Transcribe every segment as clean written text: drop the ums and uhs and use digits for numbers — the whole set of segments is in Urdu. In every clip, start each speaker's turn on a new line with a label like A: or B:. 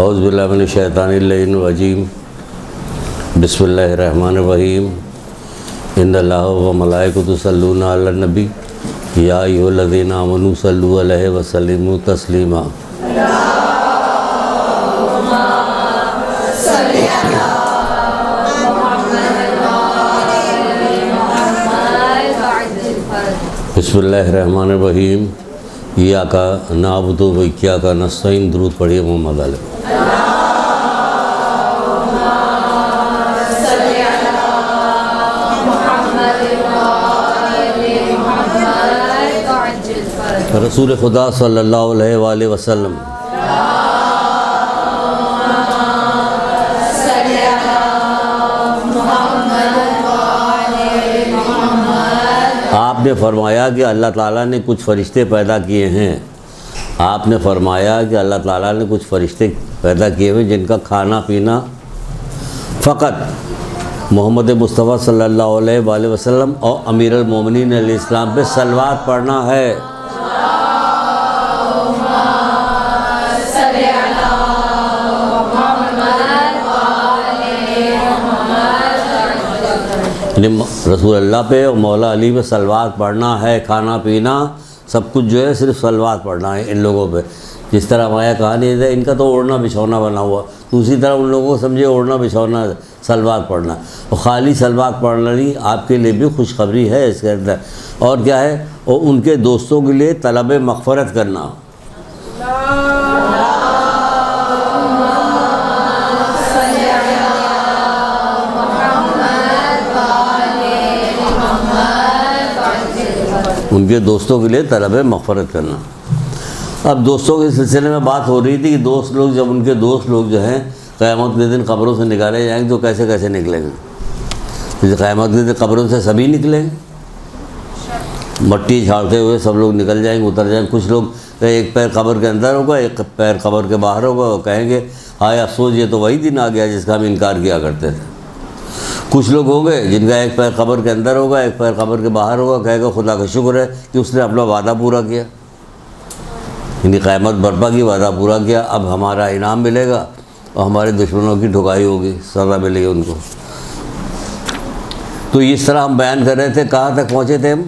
A: اعوذ باللہ من الشیطان الرجیم بسم اللہ الرحمن الرحیم ان اللہ و ملائکۃ یصلون علی النبی یا ایھا الذین آمنوا صلوا علیہ وسلموا تسلیما۔ بسم اللہ الرحمن الرحیم ایاک نعبد و ایاک نستعین۔ درود پڑھیے محمد علیہ۔ رسول خدا صلی اللہ علیہ وآلہ وسلم۔ آپ نے فرمایا کہ اللہ تعالیٰ نے کچھ فرشتے پیدا کیے ہیں۔ آپ نے فرمایا کہ اللہ تعالیٰ نے کچھ فرشتے پیدا کیے ہوئے جن کا کھانا پینا فقط محمد مصطفیٰ صلی اللہ علیہ وآلہ وسلم اور امیر المومنین علیہ السلام پہ صلوات پڑھنا ہے۔ رسول اللہ پہ اور مولا علی پہ صلوات پڑھنا ہے۔ کھانا پینا سب کچھ جو ہے صرف صلوات پڑھنا ہے ان لوگوں پہ۔ جس طرح ہمارا کہانی ہے ان کا تو اوڑھنا بچھونا بنا ہوا، تو اسی طرح ان لوگوں کو سمجھے اوڑھنا بچھونا صلوات پڑھنا، اور خالی صلوات پڑھنا نہیں، آپ کے لیے بھی خوشخبری ہے اس کے اندر۔ اور کیا ہے؟ اور ان کے دوستوں کے لیے طلب مغفرت کرنا۔ ان کے دوستوں کے لیے طلب مغفرت کرنا۔ اب دوستوں کے سلسلے میں بات ہو رہی تھی کہ دوست لوگ جب ان کے دوست لوگ جو ہیں قیامت کے دن قبروں سے نکالے جائیں گے تو کیسے کیسے نکلیں گے؟ جیسے قیامت کے دن قبروں سے سبھی نکلیں گے، مٹی جھاڑتے ہوئے سب لوگ نکل جائیں گے، اتر جائیں گے۔ کچھ لوگ ایک پیر قبر کے اندر ہوگا، ایک پیر قبر کے باہر ہوگا، وہ کہیں گے ہائے افسوس یہ تو وہی دن آ گیا جس کا ہم انکار کیا کرتے تھے۔ کچھ لوگ ہوں گے جن کا ایک پیر قبر کے اندر ہوگا، ایک پیر قبر کے باہر ہوگا، کہے گا خدا کا شکر ہے کہ اس نے اپنا وعدہ پورا کیا، یعنی قیامت برپا کی وعدہ پورا کیا، اب ہمارا انعام ملے گا اور ہمارے دشمنوں کی ٹھکائی ہوگی، سزا ملے گی ان کو۔ تو اس طرح ہم بیان کر رہے تھے، کہاں تک پہنچے تھے ہم؟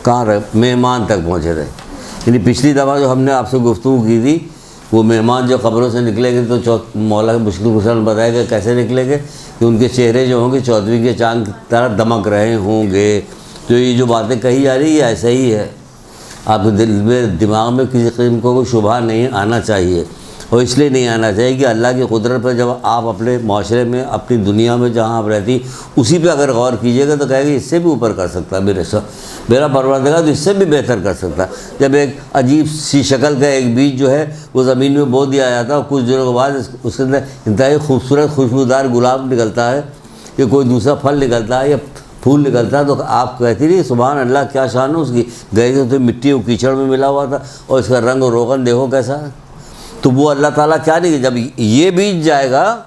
A: کہاں رہے؟ مہمان تک پہنچے تھے۔ یعنی پچھلی دفعہ جو ہم نے آپ سے گفتگو کی تھی، وہ مہمان جو قبروں سے نکلیں گے تو مولا مشکل حسن بتایا کہ کیسے نکلیں گے، کہ ان کے چہرے جو ہوں گے چودھویں کے چاند کی طرح دمک رہے ہوں گے۔ تو یہ جو باتیں کہی جا رہی ہے ایسا ہی ہے، آپ کے دل میں دماغ میں کسی قسم کو کوئی شبہ نہیں آنا چاہیے، اور اس لیے نہیں آنا چاہیے کہ اللہ کی قدرت پر جب آپ اپنے معاشرے میں اپنی دنیا میں جہاں آپ رہتی اسی پہ اگر غور کیجیے گا تو کہے گا اس سے بھی اوپر کر سکتا ہے میرا پروردگار، تو اس سے بھی بہتر کر سکتا ہے۔ جب ایک عجیب سی شکل کا ایک بیج جو ہے وہ زمین میں بو دیا جاتا ہے اور کچھ دنوں کے بعد اس کے اندر انتہائی خوبصورت خوشبودار گلاب نکلتا ہے یا کوئی دوسرا پھل نکلتا ہے یا پھول نکلتا ہے، تو آپ کہتی رہی سبحان اللہ کیا شان ہے اس کی، گئے تو مٹی اور کیچڑ میں ملا ہوا تھا اور اس کا رنگ و روغن دیکھو کیسا ہے۔ تو وہ اللہ تعالیٰ کیا نہیں، جب یہ بیج جائے گا،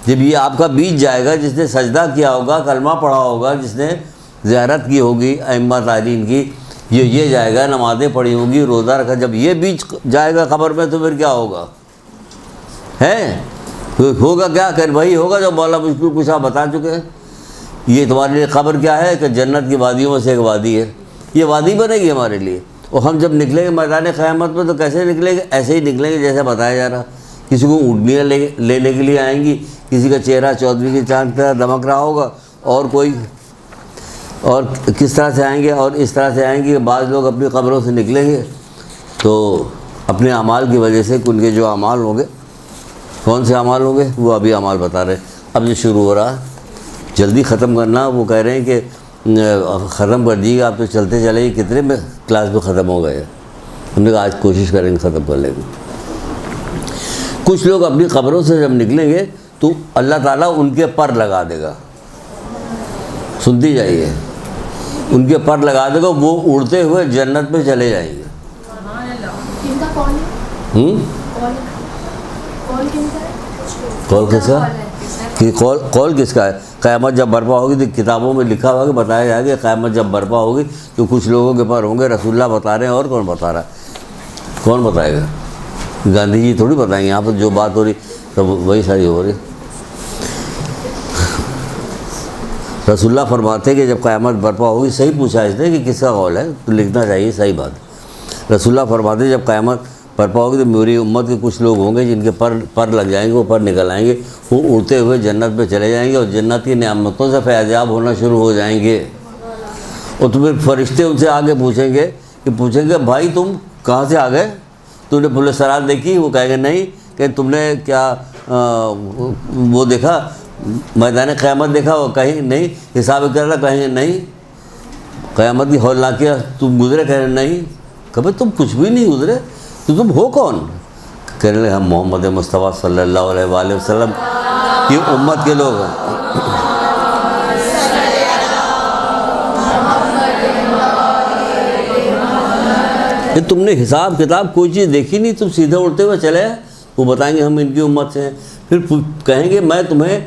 A: جب یہ آپ کا بیج جائے گا، جس نے سجدہ کیا ہوگا، کلمہ پڑھا ہوگا، جس نے زیارت کی ہوگی ائمہ تعلیم کی، یہ جائے گا، نمازیں پڑھی ہوں گی، روزہ رکھا، جب یہ بیج جائے گا قبر میں تو پھر کیا ہوگا؟ ہوگا کیا؟ کہ وہی ہوگا جو مولا مشکل کچھ آپ بتا چکے ہیں۔ یہ تمہارے لیے قبر کیا ہے کہ جنت کی وادیوں میں سے ایک وادی ہے، یہ وادی بنے گی ہمارے لیے۔ اور ہم جب نکلیں گے میدان قیامت میں تو کیسے نکلیں گے؟ ایسے ہی نکلیں گے جیسے بتایا جا رہا۔ کسی کو اونٹنیاں لینے کے لیے آئیں گی، کسی کا چہرہ چودھویں کے چاند کی طرح دمک رہا ہوگا، اور کس طرح سے آئیں گے، اور اس طرح سے آئیں گے کہ بعض لوگ اپنی قبروں سے نکلیں گے تو اپنے اعمال کی وجہ سے ان کے جو اعمال ہوں گے، کون سے اعمال ہوں گے وہ ابھی اعمال بتا رہے ہیں۔ اب جو شروع ہو رہا جلدی ختم کرنا، وہ کہہ رہے ہیں کہ ختم کر دیجیے گا، آپ تو چلتے چلے کتنے میں کلاس میں ختم ہو گئے۔ ہم نے کہا آج کوشش کریں گے ختم کر لیں گے۔ کچھ لوگ اپنی قبروں سے جب نکلیں گے تو اللہ تعالیٰ ان کے پر لگا دے گا، سنتی جائیے، ان کے پر لگا دے گا، وہ اڑتے ہوئے جنت میں چلے جائیں گے۔ کال کس کا؟ قول کس کا ہے؟ قیامت جب برپا ہوگی تو کتابوں میں لکھا ہوا کہ بتایا جائے گا قیامت جب برپا ہوگی تو کچھ لوگوں کے پر ہوں گے، رسول اللہ بتا رہے ہیں، اور کون بتا رہا ہے؟ کون بتائے گا؟ گاندھی جی تھوڑی بتائیں گے، یہاں پر جو بات ہو رہی تو وہی ساری ہو رہی۔ رسول اللہ فرماتے کہ جب قیامت برپا ہوگی، صحیح پوچھا اس نے کہ کس کا قول ہے تو لکھنا چاہیے، صحیح بات۔ رسول اللہ فرماتے جب قیامت برپا ہوگی تو میری امت کے کچھ لوگ ہوں گے جن کے پر لگ جائیں گے، وہ پر نکل آئیں گے، وہ اڑتے ہوئے جنت پہ چلے جائیں گے اور جنت کی نعمتوں سے فیضیاب ہونا شروع ہو جائیں گے۔ اور تو پھر فرشتے ان سے آگے پوچھیں گے بھائی تم کہاں سے آ گئے، تم نے پل صراط دیکھی؟ وہ کہیں گے نہیں۔ کہ تم نے کیا وہ دیکھا میدان قیامت دیکھا؟ وہ کہیں نہیں۔ حساب کرنا کہیں نہیں۔ قیامت کی ہولناکیاں تم گزرے؟ کہہ رہے نہیں۔ کبھی تم کچھ بھی نہیں گزرے تو تم ہو کون؟ کہنے لگے ہم محمد مصطفیٰ صلی اللہ علیہ وآلہ وسلم کی امت کے لوگ ہیں۔ کہ تم نے حساب کتاب کوئی چیز دیکھی نہیں، تم سیدھے اڑتے ہوئے چلے۔ وہ بتائیں گے ہم ان کی امت سے ہیں۔ پھر کہیں گے میں تمہیں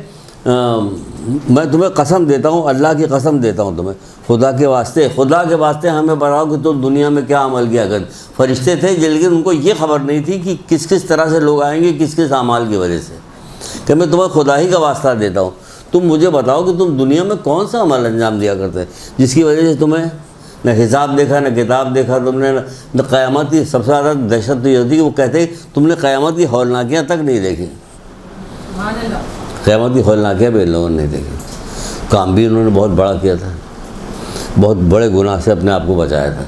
A: قسم دیتا ہوں، اللہ کی قسم دیتا ہوں تمہیں، خدا کے واسطے ہمیں بتاؤ کہ تم دنیا میں کیا عمل کیا کرتے۔ فرشتے تھے لیکن ان کو یہ خبر نہیں تھی کہ کس طرح سے لوگ آئیں گے، کس اعمال کی وجہ سے۔ کہ میں تمہیں خدا ہی کا واسطہ دیتا ہوں، تم مجھے بتاؤ کہ تم دنیا میں کون سا عمل انجام دیا کرتے جس کی وجہ سے تمہیں نہ حساب دیکھا، نہ کتاب دیکھا تم نے، نہ قیامت کی۔ سب سے زیادہ دہشت تو یہ ہوتی ہے کہ وہ کہتے تم نے قیامت کی ہولناکیاں تک نہیں دیکھی۔ قیامت کی ہولناکیاں بھی ان لوگوں نے نہیں دیکھی۔ کام بھی انہوں نے بہت بڑا کیا تھا، بہت بڑے گناہ سے اپنے آپ کو بچایا تھا۔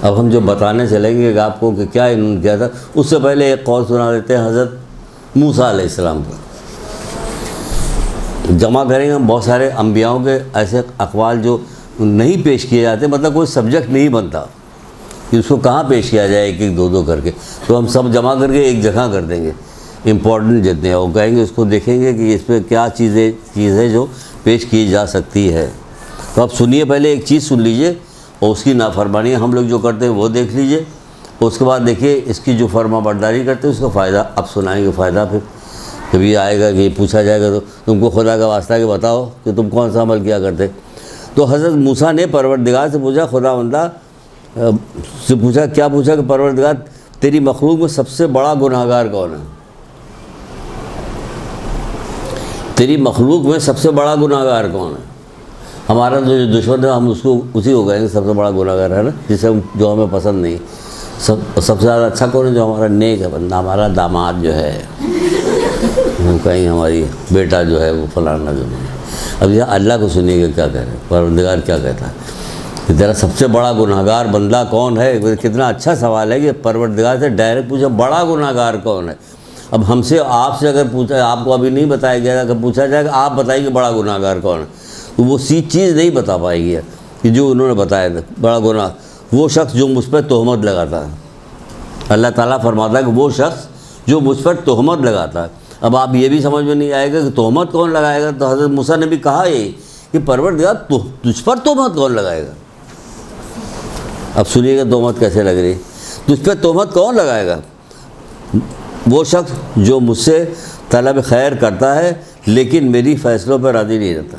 A: اب ہم جو بتانے چلیں گے کہ آپ کو کہ کیا انہوں نے کیا تھا، اس سے پہلے ایک قول سنا دیتے ہیں حضرت موسیٰ علیہ السلام کا۔ جمع کریں گے ہم بہت سارے انبیاؤں کے ایسے اقوال جو نہیں پیش کیے جاتے، مطلب کوئی سبجیکٹ نہیں بنتا کہ اس کو کہاں پیش کیا جائے، ایک دو کر کے، تو ہم سب جمع کر کے ایک جگہ کر دیں گے امپورٹنٹ جتنے ہیں، وہ کہیں گے اس کو دیکھیں گے کہ اس پہ کیا چیز ہے جو پیش کی جا سکتی ہے۔ تو آپ سنیے، پہلے ایک چیز سن لیجئے اور اس کی نافرمانی ہم لوگ جو کرتے ہیں وہ دیکھ لیجئے، اس کے بعد دیکھیے اس کی جو فرما برداری کرتے ہیں اس کا فائدہ اب سنائیں گے۔ فائدہ پھر کبھی آئے گا کہ پوچھا جائے گا تو تم کو خدا کا واسطہ کہ بتاؤ کہ تم کون سا عمل کیا کرتے۔ تو حضرت موسیٰ نے پروردگار سے پوچھا، خدا بندہ سے پوچھا، کیا پوچھا کہ پروردگار تیری مخلوق میں سب سے بڑا گناہگار کون ہے؟ تیری مخلوق میں سب سے بڑا گناہگار کون ہے؟ ہمارا جو دشمن ہے ہم اس کو اسی کو کہیں گے سب سے بڑا گناہگار ہے نا، جسے جو ہمیں پسند نہیں۔ سب سے زیادہ اچھا کون ہے؟ جو ہمارا نیک ہے بندہ، ہمارا داماد جو ہے، ہم کہیں ہماری بیٹا جو ہے وہ فلانا جو ہے۔ اب یہ اللہ کو سنیے گا کیا کہہ رہے ہیں، پروردگار کیا کہتا ہے کہ تیرا سب سے بڑا گناہگار بندہ کون ہے؟ کتنا اچھا سوال ہے کہ پروردگار سے ڈائریکٹ پوچھا بڑا گناہگار کون ہے۔ اب ہم سے آپ سے اگر پوچھا، آپ کو ابھی نہیں بتایا گیا، اگر پوچھا جائے کہ آپ بتائیے کہ بڑا گناہگار کون ہے، تو وہ چیز نہیں بتا پائے گی کہ جو انہوں نے بتایا تھا بڑا گناہ۔ وہ شخص جو مجھ پر تہمت لگاتا ہے، اللہ تعالیٰ فرماتا ہے کہ وہ شخص جو مجھ پر تہمت لگاتا ہے۔ اب آپ یہ بھی سمجھ میں نہیں آئے گا کہ تہمت کون لگائے گا، تو حضرت موسیٰ نے بھی کہا یہ کہ پروردگار تجھ پر تہمت کون لگائے گا۔ اب سنیے گا تہمت کیسے لگ رہی، تجھ پہ تہمت کون لگائے گا؟ وہ شخص جو مجھ سے طلب خیر کرتا ہے لیکن میری فیصلوں پہ راضی نہیں رہتا۔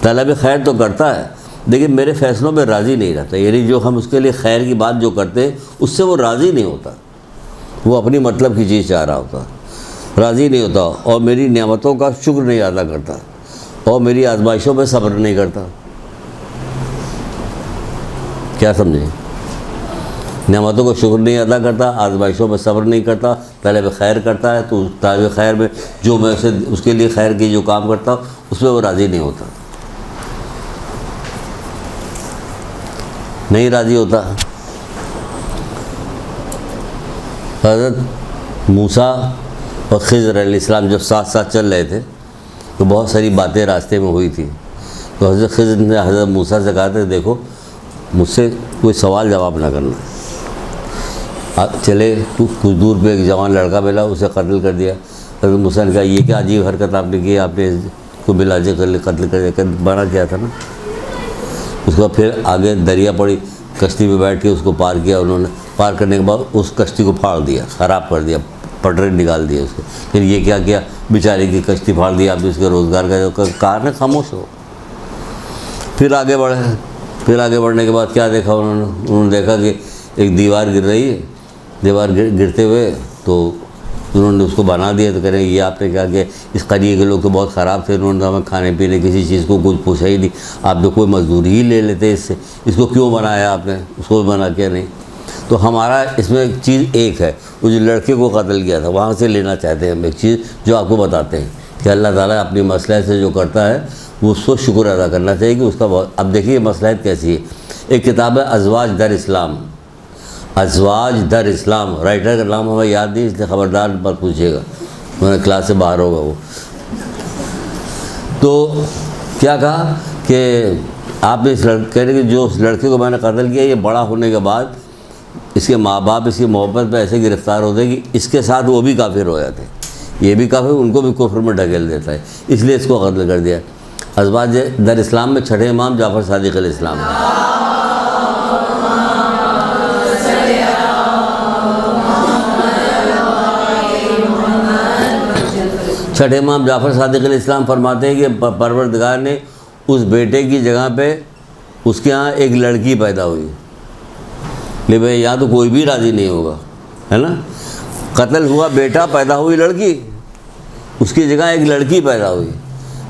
A: طلب خیر تو کرتا ہے لیکن میرے فیصلوں پہ راضی نہیں رہتا، یعنی جو ہم اس کے لیے خیر کی بات جو کرتے ہیں اس سے وہ راضی نہیں ہوتا، وہ اپنی مطلب کی چیز چاہ رہا ہوتا، راضی نہیں ہوتا، اور میری نعمتوں کا شکر نہیں ادا کرتا، اور میری آزمائشوں پہ صبر نہیں کرتا۔ کیا سمجھیں؟ نعمتوں کو شکر نہیں ادا کرتا، آزمائشوں پہ صبر نہیں کرتا، طلب خیر کرتا ہے تو طلب خیر میں جو میں اس کے لیے خیر کی جو کام کرتا ہوں اس میں وہ راضی نہیں ہوتا، نہیں راضی ہوتا۔ حضرت موسیٰ اور خضر علیہ السلام جب ساتھ ساتھ چل رہے تھے تو بہت ساری باتیں راستے میں ہوئی تھی، تو حضرت خضر نے حضرت موسیٰ سے کہا تھا دیکھو مجھ سے کوئی سوال جواب نہ کرنا۔ چلے کچھ دور پہ ایک جوان لڑکا ملا، اسے قتل کر دیا۔ حضرت موسیٰ نے کہا یہ کیا عجیب حرکت آپ نے کی، آپ نے کو بلا جے قتل کر دیا، بنا کیا تھا نا۔ اس کے بعد پھر آگے دریا پڑی، کشتی پہ بیٹھ کے اس کو پار کیا انہوں نے، پار کرنے کے بعد اس کشتی کو پھاڑ دیا، خراب کر دیا، پٹرے نکال دیے اس کے۔ پھر یہ کیا کیا، بیچارے کی کشتی پھاڑ دی، آپ اس کے روزگار کا کار نے خاموش ہو۔ پھر آگے بڑھے، پھر آگے بڑھنے کے بعد کیا دیکھا انہوں نے دیکھا کہ ایک دیوار گر رہی ہے، دیوار گرتے ہوئے تو انہوں نے اس کو بنا دیا. تو کہہ رہے ہیں یہ آپ نے کہا کہ اس قریے کے لوگ تو بہت خراب تھے, انہوں نے ہمیں کھانے پینے کسی چیز کو کچھ پوچھا ہی نہیں, آپ تو کوئی مزدوری ہی لے لیتے اس سے, اس کو کیوں بنایا آپ نے, اس کو بنا کیا نہیں. تو ہمارا اس میں ایک چیز ایک ہے, وہ جو لڑکے کو قتل کیا تھا وہاں سے لینا چاہتے ہیں ہم ایک چیز جو آپ کو بتاتے ہیں کہ اللہ تعالیٰ اپنی مصلحت سے جو کرتا ہے وہ اس کو شکر ادا کرنا چاہیے کہ اس کا بہت. اب دیکھیے مصلحت کیسی ہے. ایک کتاب ہے ازواج در اسلام, ازواج در اسلام, رائٹر کا نام ہمیں یاد نہیں, اس لیے خبردار مت پوچھیے گا, میں نے کلاس سے باہر ہوگا وہ. تو کیا کہا کہ آپ نے اس لڑکے کہ جو اس لڑکے کو میں نے قتل کیا, یہ بڑا ہونے کے بعد اس کے ماں باپ اس کی محبت پہ ایسے گرفتار ہوتے کہ اس کے ساتھ وہ بھی کافر ہو جاتے, یہ بھی کافر, ان کو بھی کفر میں ڈھکیل دیتا ہے, اس لیے اس کو قتل کر دیا. ازواج در اسلام میں چھٹے امام جعفر صادق علیہ السلام ہیں. چھٹے امام جعفر صادق علیہ السلام فرماتے ہیں کہ پروردگار نے اس بیٹے کی جگہ پہ اس کے ہاں ایک لڑکی پیدا ہوئی. لے بھائی یہاں تو کوئی بھی راضی نہیں ہوگا, ہے نا. قتل ہوا بیٹا, پیدا ہوئی لڑکی, اس کی جگہ ایک لڑکی پیدا ہوئی.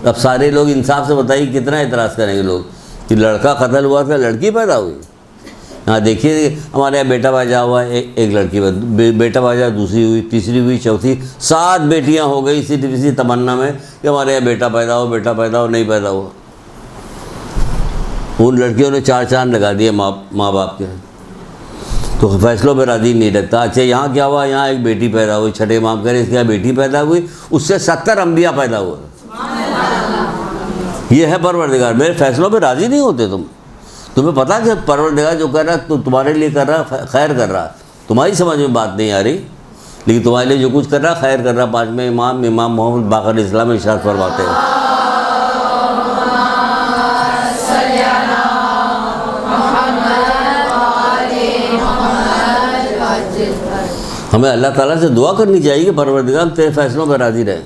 A: اب سارے لوگ انصاف سے بتائیے کتنا اعتراض کریں گے لوگ کہ لڑکا قتل ہوا تھا, لڑکی پیدا ہوئی. ہاں دیکھیے ہمارے یہاں بیٹا باجا ہوا ہے, ایک لڑکی, بیٹا باجا دوسری ہوئی, تیسری ہوئی, چوتھی, 7 بیٹیاں ہو گئی صرف اسی تمنا میں کہ ہمارے یہاں بیٹا پیدا ہو, بیٹا پیدا ہو, نہیں پیدا ہوا. ان لڑکیوں نے 4 چاند لگا دیے ماں باپ کے, تو فیصلوں پہ راضی نہیں رکھتا. اچھا یہاں کیا ہوا, یہاں ایک بیٹی پیدا ہوئی, چھٹے امام کہہ رہے اس کے یہاں بیٹی پیدا ہوئی, اس سے 70 انبیاء پیدا ہوئے. یہ ہے پروردگار, میرے فیصلوں پہ راضی نہیں ہوتے تم. تمہیں پتہ کہ پروردگار جو کر رہا ہے تو تمہارے لیے کر رہا ہے, خیر کر رہا ہے, تمہاری سمجھ میں بات نہیں آ رہی, لیکن تمہارے لیے جو کچھ کر رہا ہے خیر کر رہا ہے. 5ویں امام محمد باقر علیہ السلام ارشاد فرماتے ہیں, ہمیں اللہ تعالیٰ سے دعا کرنی چاہیے کہ پروردگار تیرے فیصلوں پہ راضی رہے.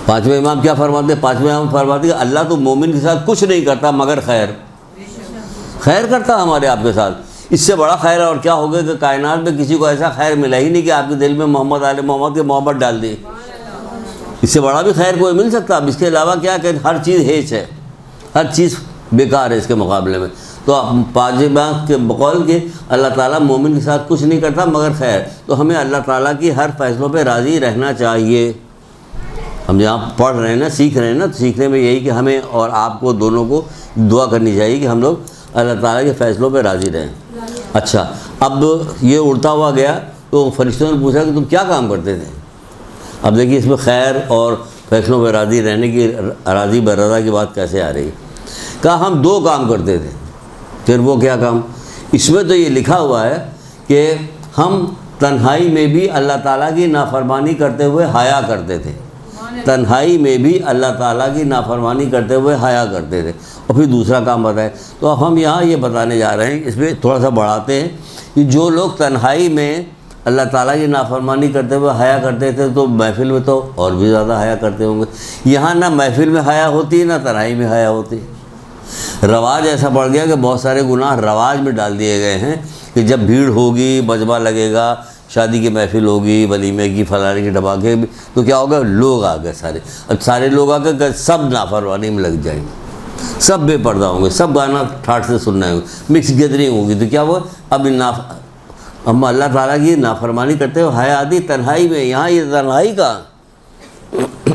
A: 5ویں امام کیا فرماتے ہیں, 5ویں امام فرماتے ہیں کہ اللہ تو مومن کے ساتھ کچھ نہیں کرتا مگر خیر, خیر کرتا ہمارے آپ کے ساتھ. اس سے بڑا خیر اور کیا ہوگا کہ کائنات میں کسی کو ایسا خیر ملا ہی نہیں کہ آپ کے دل میں محمد آل محمد کی محبت ڈال دی. اس سے بڑا بھی خیر کوئی مل سکتا. اب اس کے علاوہ کیا کہ ہر چیز ہیچ ہے, ہر چیز بیکار ہے اس کے مقابلے میں. تو 5 امام کے بقول کہ اللہ تعالیٰ مومن کے ساتھ کچھ نہیں کرتا مگر خیر, تو ہمیں اللہ تعالیٰ کی ہر فیصلوں پہ راضی رہنا چاہیے. ہم جہاں پڑھ رہے ہیں نا, سیکھ رہے ہیں نا, تو سیکھنے میں یہی کہ ہمیں اور آپ کو دونوں کو دعا کرنی چاہیے کہ ہم لوگ اللہ تعالیٰ کے فیصلوں پہ راضی رہیں. اچھا اب یہ اڑتا ہوا گیا تو فرشتوں نے پوچھا کہ تم کیا کام کرتے تھے. اب دیکھیے اس میں خیر اور فیصلوں پہ راضی رہنے کی, راضی برضا کی بات کیسے آ رہی ہے. کہا ہم 2 کام کرتے تھے. پھر وہ کیا کام, اس میں تو یہ لکھا ہوا ہے کہ ہم تنہائی میں بھی اللہ تعالیٰ کی نافرمانی کرتے ہوئے حیا کرتے تھے. تنہائی میں بھی اللہ تعالیٰ کی نافرمانی کرتے ہوئے حیا کرتے تھے. اور پھر دوسرا کام بتائے, تو اب ہم یہاں یہ بتانے جا رہے ہیں, اس میں تھوڑا سا بڑھاتے ہیں کہ جو لوگ تنہائی میں اللہ تعالیٰ کی نافرمانی کرتے ہوئے حیا کرتے تھے تو محفل میں تو اور بھی زیادہ حیا کرتے ہوں گے. یہاں نہ محفل میں حیا ہوتی ہے نہ تنہائی میں حیا ہوتی ہے. رواج ایسا بڑھ گیا کہ بہت سارے گناہ رواج میں ڈال دیے گئے ہیں کہ جب بھیڑ ہوگی, مجمع لگے گا, شادی کی محفل ہوگی, ولیمے کی, فلانے کی, ڈباکے, تو کیا ہوگا, لوگ آ گئے سارے. اب سارے لوگ آ کے سب نافرمانی میں لگ جائیں گے, سب بے پردہ ہوں گے, سب گانا ٹھاٹ سے سننا ہے, مکس گیدرنگ ہوگی. تو کیا ہوا, اب ہم اللہ تعالیٰ کی نافرمانی کرتے ہوئے حیا آدھی تنہائی میں. یہاں یہ تنہائی کا,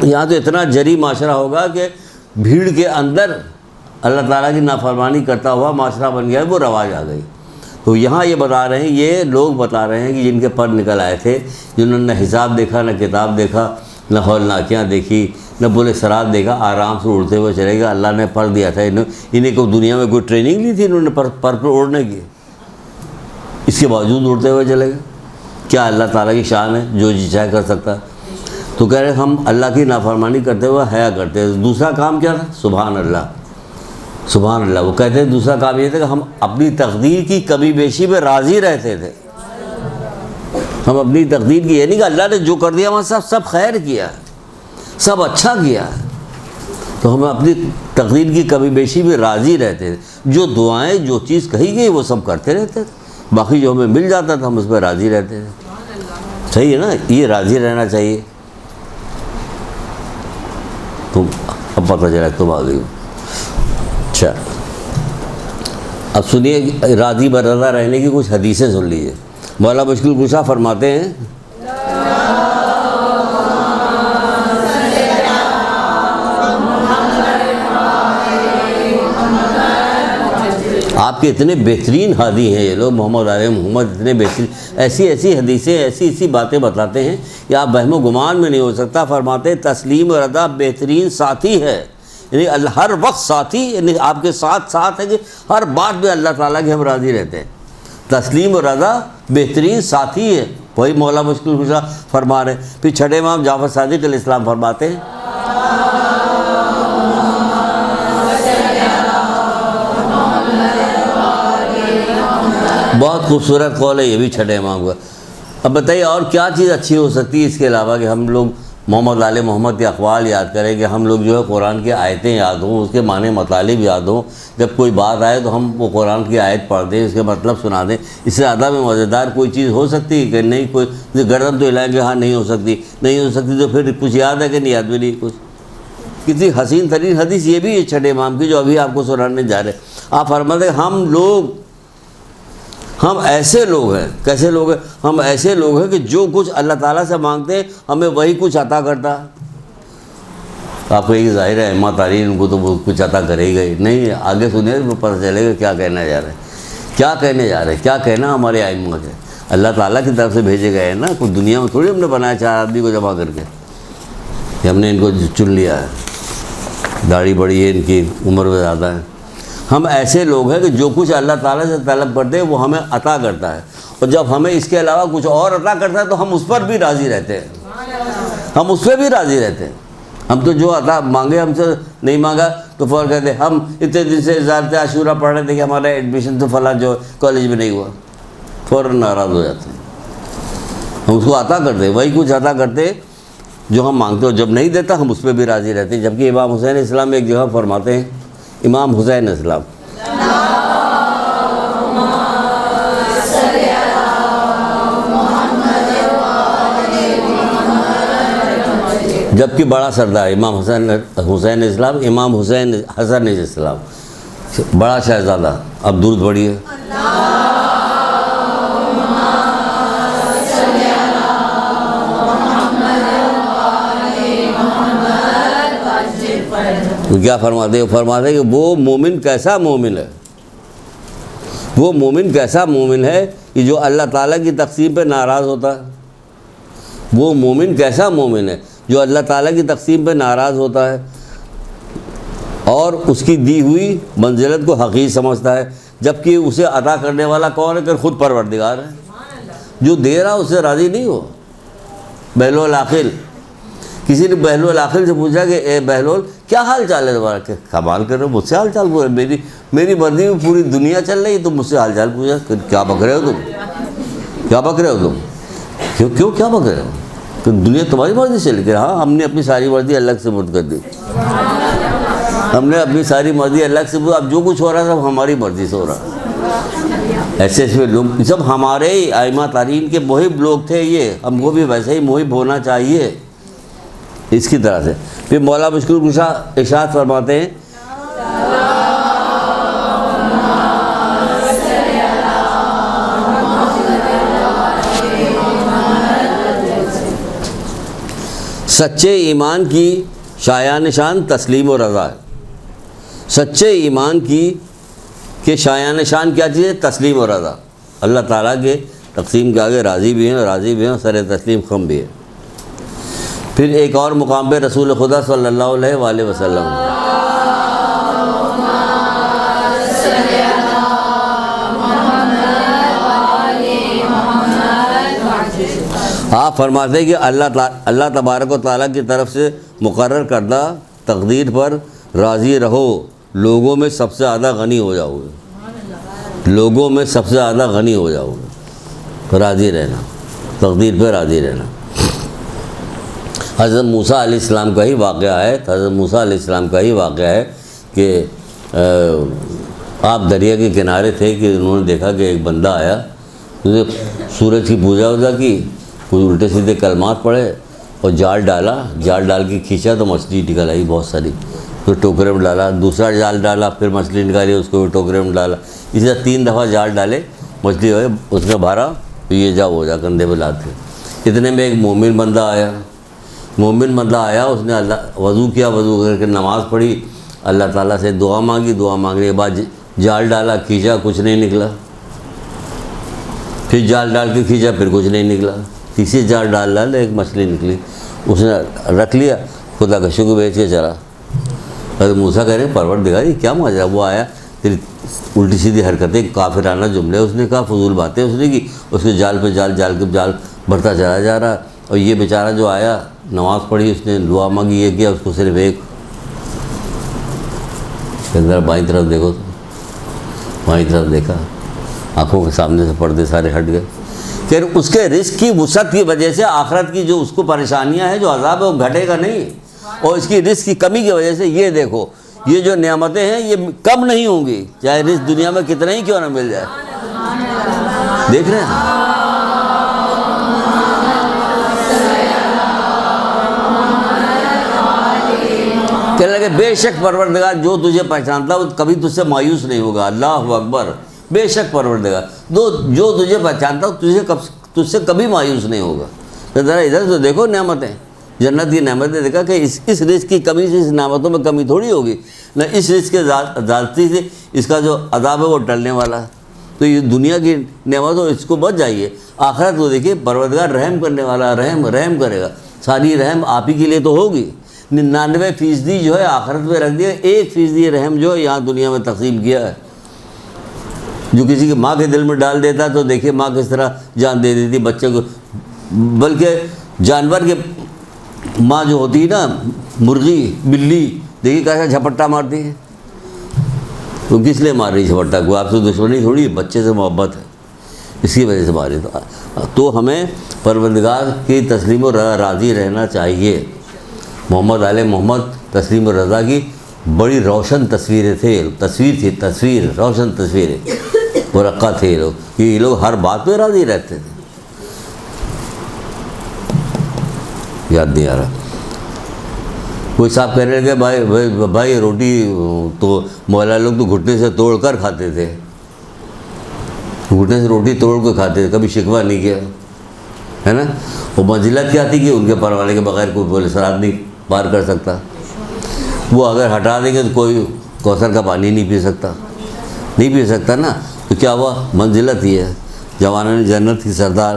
A: یہاں تو اتنا جری معاشرہ ہوگا کہ بھیڑ کے اندر اللہ تعالیٰ کی نافرمانی کرتا ہوا معاشرہ بن گیا, وہ رواج آ گئی. تو یہاں یہ بتا رہے ہیں, یہ لوگ بتا رہے ہیں کہ جن کے پر نکل آئے تھے, جنہوں نے نہ حساب دیکھا, نہ کتاب دیکھا, نہ ہولناکیاں دیکھی, نہ پورے سرات دیکھا, آرام سے اڑتے ہوئے چلے گا. اللہ نے پر دیا تھا انہیں کو, دنیا میں کوئی ٹریننگ لی تھی انہوں نے پر اڑنے کی, اس کے باوجود اڑتے ہوئے چلے گئے. کیا اللہ تعالیٰ کی شان ہے, جو جی چاہے کر سکتا ہے. تو کہہ رہے ہم اللہ کی نافرمانی کرتے ہوئے حیا کرتے ہیں. دوسرا کام کیا تھا, سبحان اللہ, سبحان اللہ. وہ کہتے ہیں دوسرا کام یہ تھا کہ ہم اپنی تقدیر کی کمی بیشی پہ راضی رہتے تھے. ہم اپنی تقدیر کی, یہ نہیں کہ اللہ نے جو کر دیا وہاں سب خیر کیا, سب اچھا کیا, تو ہم اپنی تقدیر کی کمی بیشی پہ راضی رہتے تھے. جو دعائیں, جو چیز کہی گئی وہ سب کرتے رہتے تھے. باقی جو ہمیں مل جاتا تھا ہم اس پہ راضی رہتے تھے. صحیح ہے نا, یہ راضی رہنا چاہیے. تم اب پتہ چلا تم آ گئی. اچھا اب سنیے راضی برضا رہنے کی کچھ حدیثیں سن لیجیے. مولا مشکل کشا فرماتے ہیں آپ کے اتنے بہترین ہادی ہیں یہ لوگ, محمد علیہ محمد, اتنے بہترین, ایسی ایسی حدیثیں, ایسی ایسی باتیں بتاتے ہیں کہ آپ وہم و گمان میں نہیں ہو سکتا. فرماتے ہیں تسلیم و رضا بہترین ساتھی ہے, یعنی ہر وقت ساتھی, یعنی آپ کے ساتھ ساتھ ہے کہ ہر بات میں اللہ تعالیٰ کے ہم راضی رہتے ہیں. تسلیم و رضا بہترین ساتھی ہے, وہی مولا مشکل کشا فرما رہے ہیں. پھر چھٹے امام جعفر صادق علیہ السلام فرماتے ہیں بہت خوبصورت قول ہے یہ بھی چھٹے امام کا. اب بتائیے اور کیا چیز اچھی ہو سکتی ہے اس کے علاوہ کہ ہم لوگ محمد علیہ محمد کے اقوال یاد کریں, کہ ہم لوگ جو ہے قرآن کی آیتیں یاد ہوں, اس کے معنی مطالب یاد ہوں. جب کوئی بات آئے تو ہم وہ قرآن کی آیت پڑھ دیں, اس کے مطلب سنا دیں. اس سے زیادہ میں مزیدار کوئی چیز ہو سکتی ہے کہ نہیں؟ کوئی گردن تو ہلائیں گے ہاں نہیں ہو سکتی, نہیں ہو سکتی تو پھر کچھ یاد ہے کہ نہیں یاد بھی نہیں کچھ. کتنی حسین ترین حدیث یہ بھی ہے چھٹے امام کی جو ابھی آپ کو سنانے جا رہے ہیں. آپ فرماتے ہیں ہم ایسے لوگ ہیں. کیسے لوگ ہیں؟ ہم ایسے لوگ ہیں کہ جو کچھ اللہ تعالیٰ سے مانگتے ہیں ہمیں وہی کچھ عطا کرتا ہے. آپ کو یہ ظاہر ہے امام تارین ان کو تو وہ کچھ عطا کرے ہی گئی نہیں. آگے سنیں تو پتہ چلے گا کیا کہنا جا رہے ہیں, کیا کہنے جا رہے ہیں, کیا کہنا ہمارے ائمہ کے. اللہ تعالیٰ کی طرف سے بھیجے گئے ہیں نا, کوئی دنیا میں تھوڑی ہم نے بنایا 4 آدمی کو جمع کر کے کہ ہم نے ان کو چن لیا ہے. داڑھی بڑی ہے ان کی, عمر میں زیادہ ہے. ہم ایسے لوگ ہیں کہ جو کچھ اللہ تعالیٰ سے طلب کرتے ہیں وہ ہمیں عطا کرتا ہے, اور جب ہمیں اس کے علاوہ کچھ اور عطا کرتا ہے تو ہم اس پر بھی راضی رہتے ہیں, ہم اس پہ بھی راضی رہتے ہیں. ہم تو جو عطا مانگے ہم سے نہیں مانگا تو فوراً کہتے ہیں ہم اتنے دن سے زیارت عاشورہ پڑھ رہے تھے کہ ہمارا ایڈمیشن تو فلاں جو کالج میں نہیں ہوا, فوراً ناراض ہو جاتے ہیں. ہم اس کو عطا کرتے ہیں, وہی کچھ عطا کرتے جو ہم مانگتے ہو. جب نہیں دیتا ہم اس پہ بھی راضی رہتے ہیں. جبکہ امام حسین اسلام ایک جگہ فرماتے ہیں, امام حسین اسلام جبکہ بڑا سردار امام حسین اسلام, امام حسین حسن اسلام, بڑا شہزادہ. اب درود پڑھیے. کیا فرماتے ہیں؟ فرماتے ہیں کہ وہ مومن کیسا مومن ہے, وہ مومن کیسا مومن ہے کہ جو اللہ تعالیٰ کی تقسیم پہ ناراض ہوتا ہے. وہ مومن کیسا مومن ہے جو اللہ تعالیٰ کی تقسیم پہ ناراض ہوتا ہے اور اس کی دی ہوئی منزلت کو حقیر سمجھتا ہے, جبکہ اسے عطا کرنے والا کون ہے؟ کہ خود پروردگار ہے. جو دے رہا اس سے راضی نہیں ہو. بہلول العاقل, کسی نے بہلول العاقل سے پوچھا کہ اے بہلول کیا حال چال ہے تمہارا؟ کہ کمال کر رہے ہو, مجھ سے حال چال پوچھا, میری مرضی میں پوری دنیا چل رہی ہے, تم مجھ سے حال چال پوچھا. کیا بک رہے ہو تم, کیا بک رہے ہو تم, کیوں کیا بک رہے ہو؟ کہ دنیا تمہاری مرضی سے, لیکن ہاں ہم نے اپنی ساری مرضی اللہ سے مت کر دی. ہم نے اپنی ساری مرضی اللہ سے, اب جو کچھ ہو رہا ہے سب ہماری مرضی سے ہو رہا ہے. ایسے ایسے لوگ سب ہمارے ہی ائمہ تارین کے محب لوگ تھے. یہ ہم کو بھی ویسے ہی محب ہونا چاہیے اس کی طرح سے. پھر مولا مشکل کشا ارشاد فرماتے ہیں سچے ایمان کی شایان نشان تسلیم و رضا ہے. سچے ایمان کی شایان نشان کیا چیز ہے؟ تسلیم و رضا. اللہ تعالیٰ کے تقسیم کے آگے راضی بھی ہیں, راضی بھی ہیں, سر تسلیم خم بھی ہے. پھر ایک اور مقام پہ رسول خدا صلی اللہ علیہ وآلہ وسلم آپ فرماتے ہیں کہ اللہ تبارک و تعالیٰ کی طرف سے مقرر کردہ تقدیر پر راضی رہو, لوگوں میں سب سے زیادہ غنی ہو جاؤ گے. لوگوں میں سب سے زیادہ غنی ہو جاؤ گے. راضی رہنا, تقدیر پہ راضی رہنا. حضرت موسیٰ علیہ السلام کا ہی واقعہ ہے, حضرت موسیٰ علیہ السلام کا ہی واقعہ ہے کہ آپ دریا کے کنارے تھے کہ انہوں نے دیکھا کہ ایک بندہ آیا, اسے سورج کی پوجا وجا کی, کچھ الٹے سیدھے کلمات پڑھے اور جال ڈالا، جال ڈال کے کھینچا تو مچھلی نکل آئی بہت ساری، پھر ٹوکرے میں ڈالا، دوسرا جال ڈالا، پھر مچھلی نکالی، اس کو بھی ٹوکرے میں ڈالا، اسی طرح 3 دفعہ جال ڈالے، مچھلی ہوئے، اس نے بھارا تو یہ جا وہ جا کندھے پہ لاتے۔ اتنے میں ایک مومن بندہ آیا، اس نے اللہ وضو کیا، وضو کر کے نماز پڑھی، اللہ تعالیٰ سے دعا مانگی، دعا مانگنے کے بعد جال ڈالا، کھینچا، کچھ نہیں نکلا، پھر جال ڈال کے کھینچا، پھر کچھ نہیں نکلا، تیسری جال ڈال ایک مچھلی نکلی، اس نے رکھ لیا، خدا کا شکر بیچ کے چلا۔ حضرت موسیٰ کہہ رہے ہیں پروردگار کیا ماجرا، وہ آیا پھر الٹی سیدھی حرکتیں، کافرانہ جملے اس نے کہا، فضول باتیں اس نے کی، اس کے جال پہ جال، جال کے جال بڑھتا چلا جا رہا، اور یہ بیچارہ جو آیا نماز پڑھی، اس نے دعا مانگی، یہ کیا، اس کو صرف ایک ذرا بائیں طرف دیکھو، تو بائیں طرف دیکھا، آنکھوں کے سامنے سے پردے سارے ہٹ گئے۔ پھر اس کے رزق کی وسعت کی وجہ سے آخرت کی جو اس کو پریشانیاں ہیں، جو عذاب ہے، وہ گھٹے گا نہیں، اور اس کی رزق کی کمی کی وجہ سے یہ دیکھو، یہ جو نعمتیں ہیں یہ کم نہیں ہوں گی، چاہے رزق دنیا میں کتنا ہی کیوں نہ مل جائے۔ دیکھ رہے ہیں، کہنے لگے بے شک پروردگار جو تجھے پہچانتا وہ کبھی تجھ سے مایوس نہیں ہوگا، اللہ اکبر، بے شک پروردگار جو تجھے پہچانتا تجھ سے کبھی مایوس نہیں ہوگا۔ تو ذرا ادھر تو دیکھو نعمتیں، جنت کی نعمتیں دیکھا کہ اس رزق کی کمی سے اس نعمتوں میں کمی تھوڑی ہوگی، نہ اس رزق کے ذاتی سے اس کا جو عذاب ہے وہ ٹلنے والا ہے۔ تو یہ دنیا کی نعمتوں اس کو بچ جائیے، آخرت کو دیکھیے، پروردگار رحم کرنے والا، رحم کرے گا، ساری رحم آپ ہی کے لیے تو ہوگی۔ 99% جو ہے آخرت میں رکھ دیا، 1% رحم جو ہے یہاں دنیا میں تقسیم کیا ہے۔ جو کسی کی ماں کے دل میں ڈال دیتا تو دیکھیے ماں کس طرح جان دے دیتی بچے کو، بلکہ جانور کے ماں جو ہوتی ہے نا، مرغی، بلی، دیکھیے کیسا جھپٹا مارتی ہے، تو کس لیے مار رہی جھپٹا کو؟ آپ سے دشمنی تھوڑی، بچے سے محبت ہے، اس کی وجہ سے ماری۔ تو ہمیں پروردگار کی تسلیم و راضی رہنا چاہیے۔ محمد علیہ محمد تسلیم و رضا کی بڑی روشن تصویر تھی، روشن تصویریں، مرقع تھے یہ لوگ، یہ لوگ ہر بات پہ راضی رہتے تھے۔ یاد نہیں آ رہا، کوئی صاحب کہنے لگے بھائی روٹی تو مولا لوگ تو گھٹنے سے توڑ کر کھاتے تھے، گھٹنے سے روٹی توڑ کے کھاتے تھے، کبھی شکوہ نہیں کیا، ہے نا؟ وہ منزلت کیا تھی کہ ان کے پروانے کے بغیر کوئی پولیس سرحد نہیں پار کر سکتا، وہ اگر ہٹا دیں گے تو کوئی کوثر کا پانی نہیں پی سکتا نا، تو کیا ہوا؟ منزلت ہی ہے، جوانوں نے جنت کی سردار،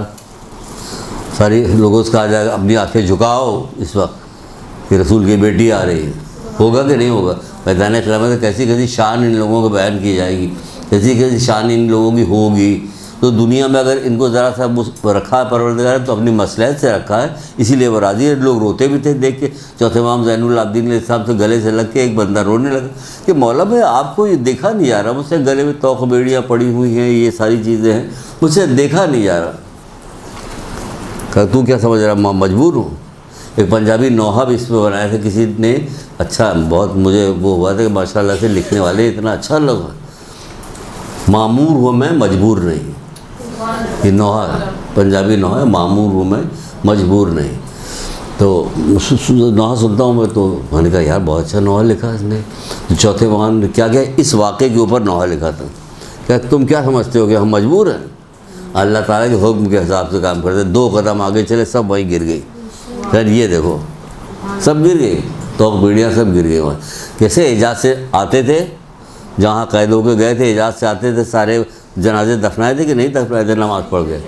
A: ساری لوگوں سے کہا جائے گا اپنی آنکھیں جھکاؤ اس وقت کہ رسول کی بیٹی آ رہی ہے، ہوگا کہ نہیں ہوگا؟ میدان قیامت کیسی شان ان لوگوں کو بیان کی جائے گی، کیسی شان ان لوگوں کی ہوگی۔ تو دنیا میں اگر ان کو ذرا سا رکھا ہے پروردگار تو اپنی مصلحت سے رکھا ہے، اسی لیے وہ راضی ہے۔ لوگ روتے بھی تھے دیکھ کے، چوتھے امام زین العابدین علیہ السلام سے گلے سے لگ کے ایک بندہ رونے لگا کہ مولا بھائی آپ کو یہ دیکھا نہیں جا رہا، مجھ سے گلے میں توق بیڑیاں پڑی ہوئی ہیں، یہ ساری چیزیں ہیں، مجھ سے دیکھا نہیں جا رہا۔ کہ تو کیا سمجھ رہا میں مجبور ہوں؟ ایک پنجابی نوحہ بھی اس پہ بنایا تھا کسی نے، اچھا بہت مجھے وہ ہوا تھا کہ ماشاء اللہ سے لکھنے والے اتنا اچھا لگا، معمور ہوں میں مجبور نہیں، یہ نوحہ پنجابی نوحہ ہے، معمور ہوں میں مجبور نہیں۔ تو نوحہ سنتا ہوں میں، تو میں نے کہا یار بہت اچھا نوحہ لکھا اس نے۔ چوتھے امام نے کیا اس واقعے کے اوپر نوحہ لکھا تھا، کہ تم کیا سمجھتے ہو کہ ہم مجبور ہیں؟ اللہ تعالیٰ کے حکم کے حساب سے کام کرتے، 2 قدم آگے چلے سب وہیں گر گئی، خیر یہ دیکھو سب گر گئی، توق بیڑیاں سب گر گئی وہاں۔ کیسے حجاز سے آتے تھے، جہاں قید ہو کے گئے تھے حجاز سے آتے تھے، سارے جنازے دفنائے تھے کہ نہیں دفنائے تھے؟ نماز پڑھ گئے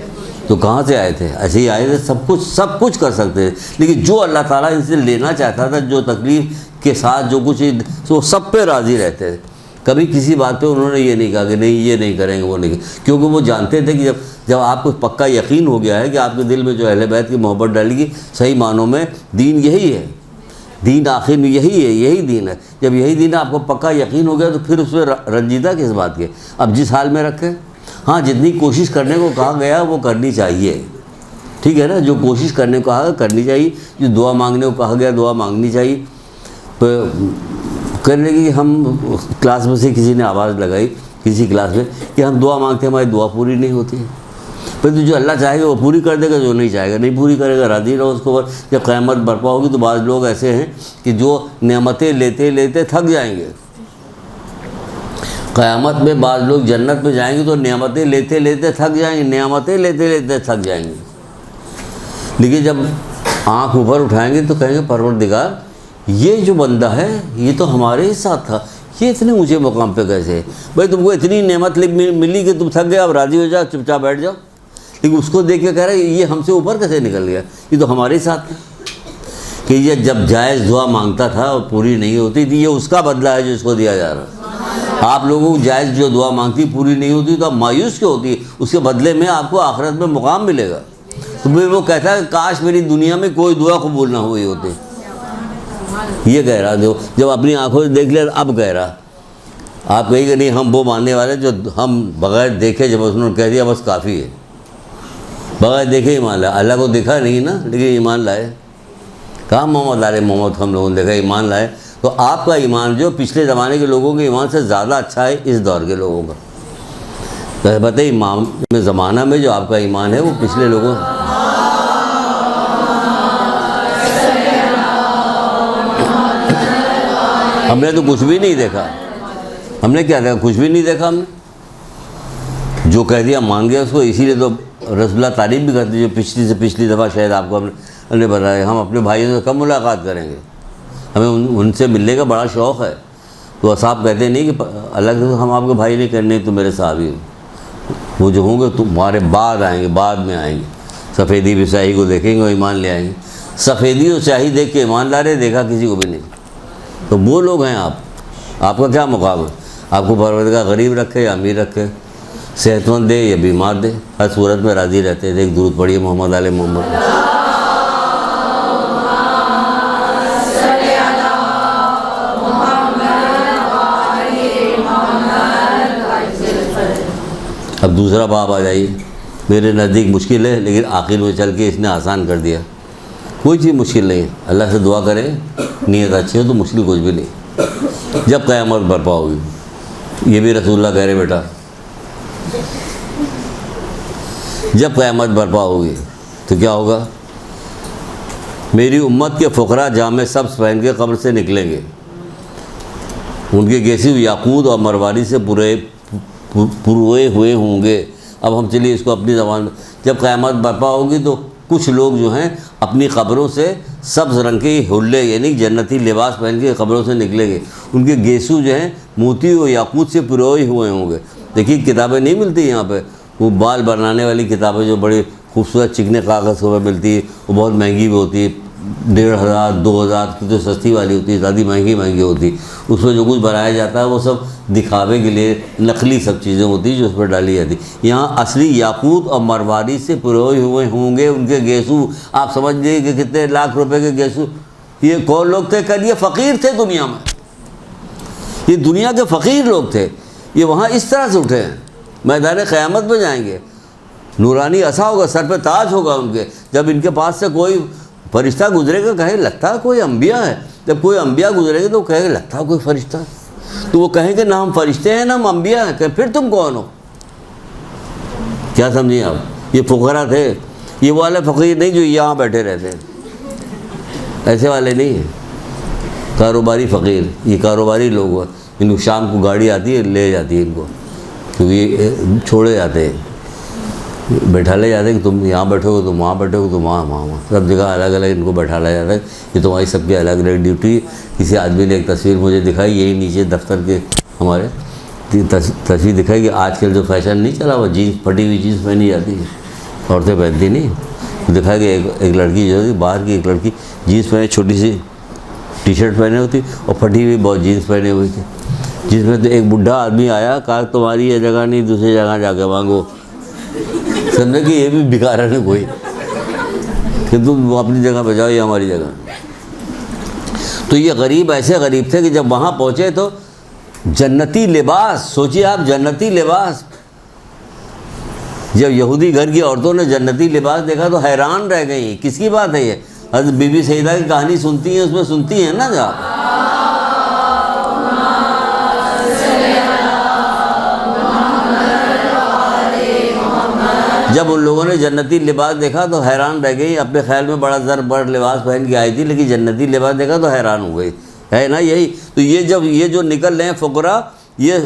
A: تو کہاں سے آئے تھے؟ ایسے ہی آئے تھے، سب کچھ کر سکتے تھے، لیکن جو اللہ تعالیٰ ان سے لینا چاہتا تھا، جو تکلیف کے ساتھ جو کچھ وہ سب پہ راضی رہتے تھے۔ کبھی کسی بات پہ انہوں نے یہ نہیں کہا کہ نہیں یہ نہیں کریں گے، وہ نہیں، کیونکہ وہ جانتے تھے کہ جب آپ کو پکا یقین ہو گیا ہے کہ آپ کے دل میں جو اہل بیت کی محبت ڈالے گی، صحیح معنوں میں دین یہی ہے، دین آخر میں یہی دین ہے، جب یہی دین آپ کو پکا یقین ہو گیا تو پھر اس پہ رنجیدہ کس بات کے؟ اب جس حال میں رکھیں، ہاں جتنی کوشش کرنے کو کہا گیا وہ کرنی چاہیے، ٹھیک ہے نا؟ جو کوشش کرنے کو کہا کرنی چاہیے، جو دعا مانگنے کو کہا گیا دعا مانگنی چاہیے۔ تو کرنے کی ہم کلاس میں سے کسی نے آواز لگائی کسی کلاس میں کہ ہم دعا مانگتے ہیں ہماری دعا پوری نہیں ہوتی ہے، پھر تو جو اللہ چاہے گا وہ پوری کر دے گا، جو نہیں چاہے گا نہیں پوری کرے گا، راضی رہو اس کو۔ جب قیامت برپا ہوگی تو بعض لوگ ایسے ہیں کہ جو نعمتیں لیتے لیتے تھک جائیں گے۔ قیامت میں بعض لوگ جنت میں جائیں گے تو نعمتیں لیتے لیتے تھک جائیں گے، نعمتیں لیتے لیتے تھک جائیں گے، لیکن جب آنکھ اوپر اٹھائیں گے تو کہیں گے پروردگار یہ جو بندہ ہے یہ تو ہمارے ہی ساتھ تھا، یہ اتنے اونچے مقام پہ کیسے ہے؟ بھائی تم کو اتنی نعمت ملی کہ تم تھک گئے، اب راضی ہو جاؤ، چپ چاپ بیٹھ جاؤ، لیکن اس کو دیکھ کے کہہ رہا ہے یہ ہم سے اوپر کیسے نکل گیا، یہ تو ہمارے ہی ساتھ تھا۔ کہ یہ جب جائز دعا مانگتا تھا اور پوری نہیں ہوتی تھی، یہ اس کا بدلہ ہے جو اس کو دیا جا رہا ہے۔ آپ لوگوں کو جائز جو دعا مانگتی پوری نہیں ہوتی تو آپ مایوس کیوں ہوتی ہے؟ اس کے بدلے میں آپ کو آخرت میں مقام ملے گا۔ تو پھر وہ کہتا ہے کاش میری دنیا میں کوئی دعا قبول نہ ہوئی ہوتی، یہ کہہ رہا جو جب اپنی آنکھوں سے دیکھ لیا اب کہہ رہا۔ آپ کہیں گے نہیں ہم وہ ماننے والے جو ہم بغیر دیکھے جب انہوں نے کہہ دیا بس کافی ہے، بغیر دیکھے ایمان لائے، اللہ کو دیکھا نہیں نا لیکن ایمان لائے۔ کہاں محمد آل محمد ہم لوگوں نے دیکھا ایمان لائے؟ تو آپ کا ایمان جو پچھلے زمانے کے لوگوں کے ایمان سے زیادہ اچھا ہے اس دور کے لوگوں کا۔ تو بتائیے امام میں زمانہ میں جو آپ کا ایمان ہے وہ پچھلے لوگوں ہم نے تو کچھ بھی نہیں دیکھا، ہم نے کیا دیکھا؟ کچھ بھی نہیں دیکھا ہم نے، جو کہہ دیا مان گیا اس کو۔ اسی لیے تو رسول اللہ تعریف بھی کرتے جو پچھلی سے پچھلی دفعہ شاید آپ کو ہم نے بتایا ہم اپنے بھائیوں سے کب ملاقات کریں گے، ہمیں ان سے ملنے کا بڑا شوق ہے۔ تو صاحب کہتے نہیں کہ اللہ کے ہم آپ کے بھائی نہیں کرنے تو میرے صحابی وہ جو ہوں گے تمہارے بعد آئیں گے، بعد میں آئیں گے، سفیدی بھی سیاہی کو دیکھیں گے اور ایمان لے آئیں گے۔ سفیدی اور سیاہی دیکھ کے ایمان لا رہے دیکھا کسی کو بھی نہیں، تو وہ لوگ ہیں آپ کا کیا مقابلہ؟ آپ کو پروردگار غریب رکھے یا امیر رکھے، صحت مند دے یا بیمار دے، ہر صورت میں راضی رہتے ہیں۔ ایک درود پڑھیے محمد آل محمد۔ اب دوسرا باب آ جائیے۔ میرے نزدیک مشکل ہے لیکن آخر میں چل کے اس نے آسان کر دیا۔ کوئی چیز مشکل نہیں ہے، اللہ سے دعا کریں نیت اچھی ہو تو مشکل کچھ بھی نہیں۔ جب قیامت برپا ہوگی، یہ بھی رسول اللہ کہہ رہے بیٹا، جب قیامت برپا ہوگی تو کیا ہوگا؟ میری امت کے فقراء جامع سبز پہن کے قبر سے نکلیں گے، ان کے گیسی یاقوت اور مرواری سے پروئے ہوئے ہوں گے۔ اب ہم چلیے اس کو اپنی زبان میں، جب قیامت برپا ہوگی تو کچھ لوگ جو ہیں اپنی قبروں سے سبز رنگ کے حلے یعنی جنتی لباس پہن کے قبروں سے نکلیں گے، ان کے گیسو جو ہیں موتی و یاقوت سے پروئے ہوئے ہوں گے۔ دیکھیے کتابیں نہیں ملتی یہاں پہ، وہ بال بنانے والی کتابیں جو بڑی خوبصورت چکنے کاغذ پر ملتی ہے، وہ بہت مہنگی بھی ہوتی ہے، 1500 2000 کی تو سستی والی ہوتی ہے، زیادہ مہنگی ہوتی ہے۔ اس میں جو کچھ بنایا جاتا ہے وہ سب دکھاوے کے لیے نقلی سب چیزیں ہوتی ہیں جو اس پر ڈالی جاتی۔ یہاں اصلی یاقوت اور مرواری سے پروئے ہوئے ہوں گے ان کے گیسو۔ آپ سمجھ لیجیے کہ کتنے لاکھ روپے کے گیسو۔ یہ کون لوگ تھے؟ کل یہ فقیر تھے دنیا میں، یہ دنیا کے فقیر لوگ تھے، یہ وہاں اس طرح سے اٹھے ہیں، میدان قیامت میں جائیں گے، نورانی عصا ہوگا، سر پہ تاج ہوگا ان کے۔ جب ان کے پاس سے کوئی فرشتہ گزرے گا کہے لگتا ہے کوئی انبیاء ہے، جب کوئی انبیاء گزرے گا تو کہے گا لگتا ہے کوئی فرشتہ ہے، تو وہ کہیں گے نہ ہم فرشتے ہیں نہ ہم انبیاء ہیں۔ کہ پھر تم کون ہو؟ کیا سمجھیں آپ؟ یہ فقراء تھے، یہ وہ والے فقیر نہیں جو یہاں بیٹھے رہتے ہیں، ایسے والے نہیں ہیں، کاروباری فقیر، یہ کاروباری لوگ ہیں، ان کو شام کو گاڑی آتی ہے لے جاتی ہے ان کو، کیونکہ یہ چھوڑے جاتے ہیں، بیٹھا لے جاتے ہیں کہ تم یہاں بیٹھو گے تم وہاں بیٹھو گے تم وہاں سب جگہ الگ الگ ان کو بیٹھا لا جاتا ہے۔ یہ تمہاری سب کی الگ الگ ڈیوٹی۔ کسی آدمی نے ایک تصویر مجھے دکھائی، یہی نیچے دفتر کے ہمارے تصویر دکھائی کہ آج کل جو فیشن نہیں چلا وہ جینس، پھٹی ہوئی جینس پہنی جاتی ہے، عورتیں پہنتی نہیں۔ دکھایا کہ ایک لڑکی جو ہے باہر کی ایک لڑکی جینس پہنے، چھوٹی سی ٹی شرٹ پہنے ہوتی اور پھٹی ہوئی بہت جینس پہنے ہوئی تھی، جس میں تو ایک بڈھا آدمی آیا کہا تمہاری یہ جگہ نہیں دوسری جگہ جا کے مانگو۔ سمجھے کہ یہ بھی بیکار ہے کوئی کہ تم اپنی جگہ پہ جاؤ، یہ ہماری جگہ۔ تو یہ غریب ایسے غریب تھے کہ جب وہاں پہنچے تو جنتی لباس، سوچیے آپ جنتی لباس، جب یہودی گھر کی عورتوں نے جنتی لباس دیکھا تو حیران رہ گئی، کس کی بات ہے یہ؟ حضرت بی بی سیدہ کی کہانی سنتی ہیں، اس میں سنتی ہیں نا جب جب ان لوگوں نے جنتی لباس دیکھا تو حیران رہ گئی. اپنے خیال میں بڑا بڑا لباس پہن کے آئی تھی, لیکن جنتی لباس دیکھا تو حیران ہو گئی. ہے نا یہی تو. یہ جو نکل رہے ہیں فقراء, یہ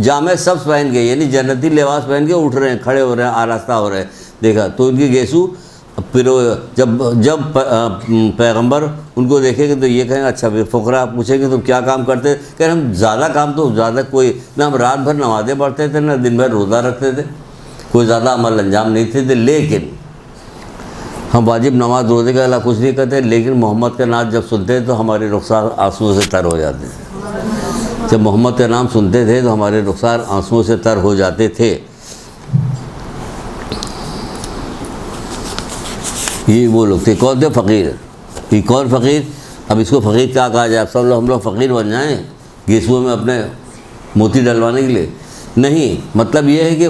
A: جامع سبز پہن کے, یعنی جنتی لباس پہن کے اٹھ رہے ہیں, کھڑے ہو رہے ہیں, آراستہ ہو رہے ہیں. دیکھا تو ان کی گیسو پھر جب پیغمبر ان کو دیکھیں گے تو یہ کہیں اچھا. فقراء پوچھیں گے تو کیا کام کرتے, کہ ہم زیادہ کام تو زیادہ کوئی نہ, ہم رات بھر نمازیں پڑھتے تھے, نہ دن بھر روزہ رکھتے تھے, کوئی زیادہ عمل انجام نہیں تھے, لیکن ہم واجب نماز روزے کا اللہ کچھ نہیں کرتے, لیکن محمد کا نام جب سنتے تو ہمارے رخسار آنسوؤں سے تر ہو جاتے تھے. جب محمد کا نام سنتے تھے تو ہمارے رخسار آنسوؤں سے تر ہو جاتے تھے. یہ وہ لوگ تھے. کون تھے؟ فقیر. یہ کون فقیر؟ اب اس کو فقیر کیا کہا جائے؟ اب سب لوگ ہم لوگ فقیر بن جائیں گیسوؤں میں اپنے موتی ڈلوانے کے لیے؟ نہیں. مطلب یہ ہے کہ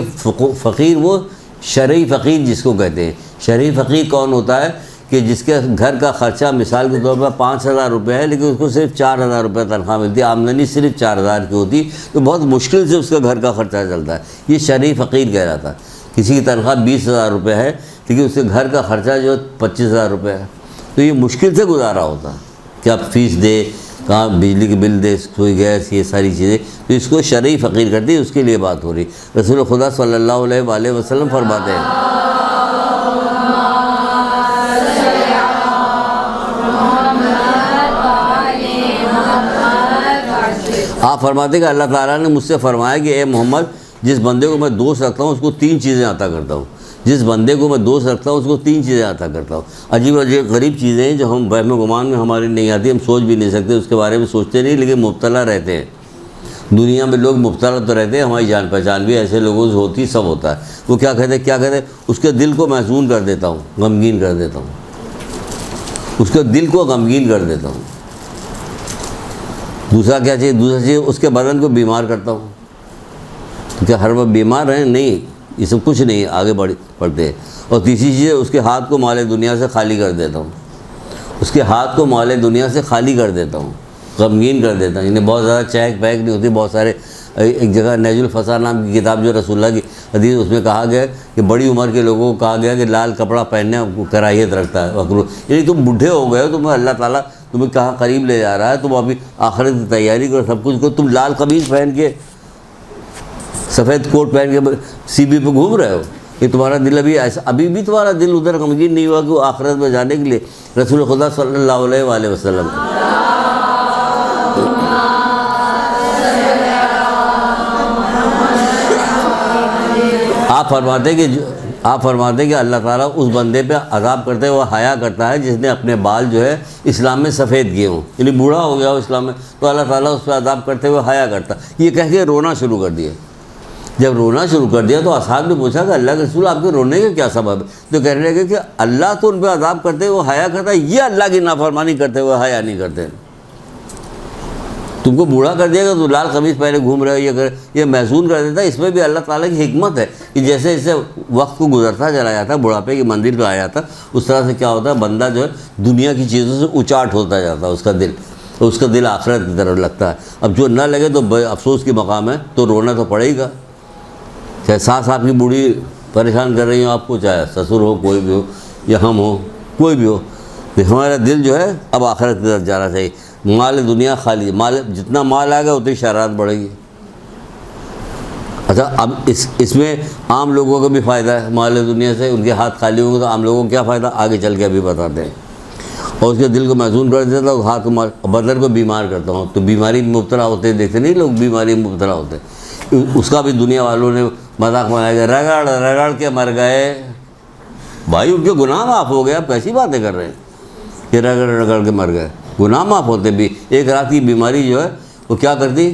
A: فقیر وہ شرعی فقیر جس کو کہتے ہیں. شرعی فقیر کون ہوتا ہے؟ کہ جس کے گھر کا خرچہ مثال کے طور پر 5,000 روپے ہے, لیکن اس کو صرف 4,000 روپے تنخواہ ملتی ہے, آمدنی صرف 4,000 کی ہوتی, تو بہت مشکل سے اس کا گھر کا خرچہ چلتا ہے. یہ شرعی فقیر کہلاتا ہے. کسی کی تنخواہ 20,000 روپے ہے, لیکن اس کے گھر کا خرچہ جو 25,000 روپے ہے, تو یہ مشکل سے گزارا ہوتا ہے کہ آپ فیس دے, کہاں بجلی کی بل دے, کوئی گیس, یہ ساری چیزیں. تو اس کو شرعی فقیر کرتی ہے, اس کے لیے بات ہو رہی. رسول خدا صلی اللہ علیہ وآلہ وسلم فرماتے ہیں, آپ فرماتے کہ اللہ تعالیٰ نے مجھ سے فرمایا کہ اے محمد, جس بندے کو میں دوست رکھتا ہوں اس کو 3 چیزیں عطا کرتا ہوں. جس بندے کو میں دوست رکھتا ہوں اس کو 3 چیزیں عطا کرتا ہوں. عجیب عجیب غریب چیزیں ہیں جو ہم وہم و گمان میں ہماری نہیں آتی, ہم سوچ بھی نہیں سکتے, اس کے بارے میں سوچتے نہیں, لیکن مبتلا رہتے ہیں. دنیا میں لوگ مبتلا تو رہتے ہیں, ہماری جان پہچان بھی ایسے لوگوں سے ہوتی, سب ہوتا ہے. وہ کیا کہتے ہیں؟ اس کے دل کو محزون کر دیتا ہوں, غمگین کر دیتا ہوں, اس کے دل کو غمگین کر دیتا ہوں. دوسرا کیا چاہیے؟ دوسرا چیز اس کے بدن کو بیمار کرتا ہوں. تو کیا ہر وقت بیمار ہیں؟ نہیں, یہ سب کچھ نہیں, آگے بڑھتے ہیں. اور تیسری چیز اس کے ہاتھ کو مال دنیا سے خالی کر دیتا ہوں. اس کے ہاتھ کو مال دنیا سے خالی کر دیتا ہوں, غمگین کر دیتا ہوں. انہیں بہت زیادہ چہک پہک نہیں ہوتی. بہت سارے, ایک جگہ نیج الفسا نام کی کتاب جو رسول اللہ کی حدیث, اس میں کہا گیا کہ بڑی عمر کے لوگوں کو کہا گیا کہ لال کپڑا پہننے کو کراہیت رکھتا ہے, مکروہ. یعنی تم بوڑھے ہو گئے ہو, تمہیں اللہ تعالیٰ تمہیں کہاں قریب لے جا رہا ہے, تم ابھی آخرت کی تیاری کرو, سب کچھ کرو, تم لال قمیض پہن کے, سفید کوٹ پہن کے سی بی پہ گھوم رہے ہو. کہ تمہارا دل ابھی بھی تمہارا دل ادھر غمگین نہیں ہوا کہ وہ آخرت میں جانے کے لیے رسول خدا صلی اللہ علیہ وآلہ وسلم. آپ فرماتے کہ اللہ تعالیٰ اس بندے پہ عذاب کرتے ہوئے حیا کرتا ہے جس نے اپنے بال جو ہے اسلام میں سفید کیے ہوں, یعنی بوڑھا ہو گیا ہو اسلام میں, تو اللہ تعالیٰ اس پہ عذاب کرتے ہوئے حیا کرتا. یہ کہہ کے رونا شروع کر دیا. جب رونا شروع کر دیا تو اصحاب نے پوچھا کہ اللہ کے رسول آپ کے رونے کا کیا سبب ہے؟ تو کہنے لگے کہ اللہ تو ان پہ عذاب کرتے ہوئے حیا کرتا ہے, یہ اللہ کی نافرمانی کرتے ہوئے حیا نہیں کرتے. تم کو بوڑھا کر دیا گا تو لال قمیض پہلے گھوم رہے ہو, یہ محزون کر دیتا ہے. اس میں بھی اللہ تعالیٰ کی حکمت ہے کہ جیسے جیسے وقت کو گزرتا چلا جاتا ہے, بڑھاپے کی منزل پہ آ جاتا, اس طرح سے کیا ہوتا ہے, بندہ جو ہے دنیا کی چیزوں سے اچاٹ ہوتا جاتا ہے اس کا دل, تو اس کا دل آخرت کی طرف لگتا ہے. اب جو نہ لگے تو افسوس کی مقام ہے, تو رونا تو پڑے گا. چاہے ساس آپ کی بوڑھی پریشان کر رہی ہو آپ کو, چاہے سسر ہو, کوئی بھی ہو, یا ہم ہو, کوئی بھی ہو, ہمارا دل جو ہے اب آخرت کی طرف جانا چاہیے. مال دنیا خالی, مال جتنا مال آئے گا اتنی شرارت بڑھے گی. اچھا, اب اس میں عام لوگوں کو بھی فائدہ ہے. مال دنیا سے ان کے ہاتھ خالی ہوں گے تو عام لوگوں کو کیا فائدہ, آگے چل کے ابھی بتاتے ہیں. اور اس کے دل کو محزون کر دیتا ہوں, ہاتھ بدن کو بیمار کرتا ہوں. تو بیماری میں مبتلا ہوتے ہیں, دیکھتے نہیں لوگ بیماری میں مبتلا ہوتے ہیں. اس کا بھی دنیا والوں نے مذاق بنایا کہ رگڑ کے مر گئے. بھائی ان کے گناہ معاف ہو گئے, آپ کیسی باتیں کر رہے ہیں کہ رگڑ کے مر گئے؟ گناہ معاف ہوتے بھی. ایک رات کی بیماری جو ہے وہ کیا کرتی,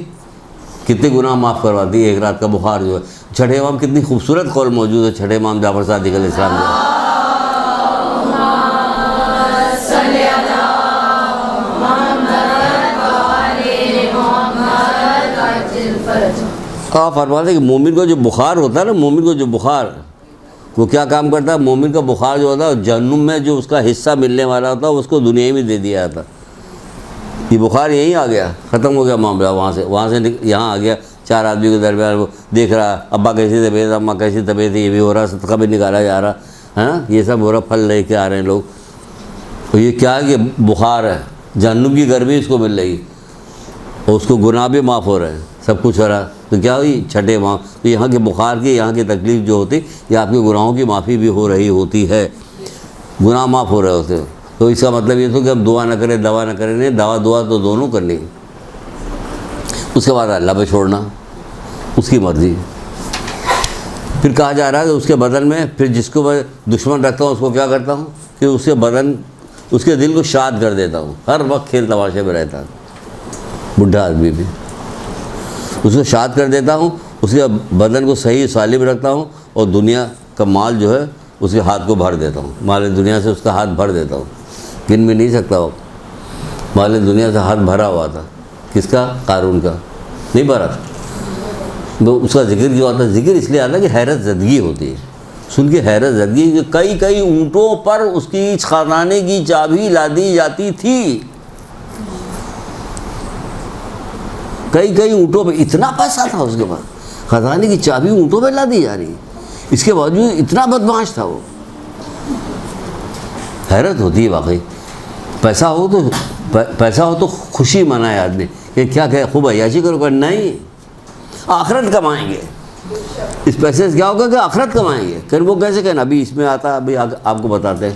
A: کتنے گناہ معاف کرواتی. ایک رات کا بخار جو ہے. چھٹے امام, کتنی خوبصورت قول موجود ہے چھٹے امام جعفر صادق علیہ السلام میں. آپ فرماتے کہ مومن کو جو بخار ہوتا ہے نا, مومن کو جو بخار, وہ کیا کام کرتا ہے, مومن کا بخار جو ہوتا ہے جہنم میں جو اس کا حصہ ملنے والا ہوتا ہے اس کو دنیا میں دے دیا جاتا. یہ بخار یہیں آ گیا, ختم ہو گیا معاملہ, وہاں سے یہاں آ گیا, 4 آدمی کے درمیان وہ دیکھ رہا ابا کیسی طبیعت اماں کیسی طبیعت ہے، یہ بھی ہو رہا، صدقہ بھی نکالا جا رہا ہے نا، یہ سب ہو رہا، پھل لے کے آ رہے ہیں لوگ. تو یہ کیا ہے کہ بخار ہے، جہنم کی گرمی اس کو مل رہی اور اس کو گناہ بھی معاف ہو رہے ہیں، سب کچھ ہو رہا ہے. تو کیا ہوئی چھٹے ماہ. تو یہاں کے بخار کی، یہاں کی تکلیف جو ہوتی، یہ آپ کے گناہوں کی معافی بھی ہو رہی ہوتی ہے، گناہ معاف ہو رہے ہوتے ہیں. تو اس کا مطلب یہ تھا کہ ہم دعا نہ کریں، دوا نہ کریں، نہیں، دعا تو دونوں کرنی. اس کے بعد اللہ پہ چھوڑنا، اس کی مرضی. پھر کہا جا رہا ہے کہ اس کے بدن میں، پھر جس کو میں دشمن رکھتا ہوں اس کو کیا کرتا ہوں کہ اس کے بدن، اس کے دل کو شاد کر دیتا ہوں. ہر وقت کھیل تماشے میں رہتا ہے بڈھا آدمی بھی، اس کو شاد کر دیتا ہوں، اس کے بدن کو صحیح سالم رکھتا ہوں، اور دنیا کا مال جو ہے اس کے ہاتھ کو بھر دیتا ہوں. مال دنیا سے اس کا ہاتھ بھر دیتا ہوں، گن بھی نہیں سکتا وہ. مال دنیا سے ہاتھ بھرا ہوا تھا، کس کا؟ قارون کا. نہیں بھرا تھا. تو اس کا ذکر کیوں آتا ہے؟ ذکر اس لیے آتا ہے کہ حیرت زدگی ہوتی ہے، سن کے حیرت زدگی. کہ کئی اونٹوں پر اس کی خزانے کی چابی لادی جاتی تھی، کئی اونٹوں پہ. اتنا پیسہ تھا اس کے پاس، خزانے کی چابی اونٹوں پہ لادی جا رہی، اس کے باوجود اتنا بدمعاش تھا وہ. حیرت ہوتی ہے واقعی. پیسہ ہو تو خوشی منائے آدمی کہ کیا کہ خوب عیاشی کرو، کہ نہیں، آخرت کمائیں گے. اس پیسے سے کیا ہوگا کہ آخرت کمائیں گے. پھر وہ کیسے کہنا؟ ابھی اس میں آتا، ابھی آپ کو بتاتے ہیں.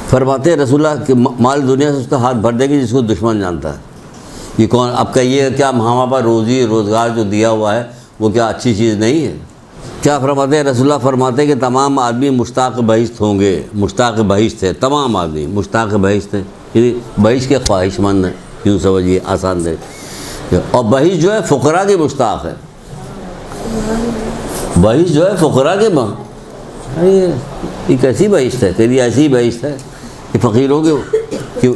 A: فرماتے ہیں رسول اللہ کہ مال دنیا سے اس کا ہاتھ بھر دے گی جس کو دشمن جانتا ہے. یہ کون؟ اب کہیے کیا ہمارے پاس روزی روزگار جو دیا ہوا ہے وہ کیا اچھی چیز نہیں ہے؟ کیا فرماتے ہیں رسول اللہ؟ فرماتے ہیں کہ تمام آدمی مشتاق بہشت ہوں گے. مشتاق بہشت ہے، تمام آدمی مشتاق بہشت ہے، یعنی بہشت کے خواہش مند ہیں، یوں سمجھیے، آسان دے. اور بہشت جو ہے فقراء کی مشتاق ہے. بہشت جو ہے فقراء کے یہ کیسی بہشت ہے؟ کہ یہ ایسی بہشت ہے کہ فقیروں کے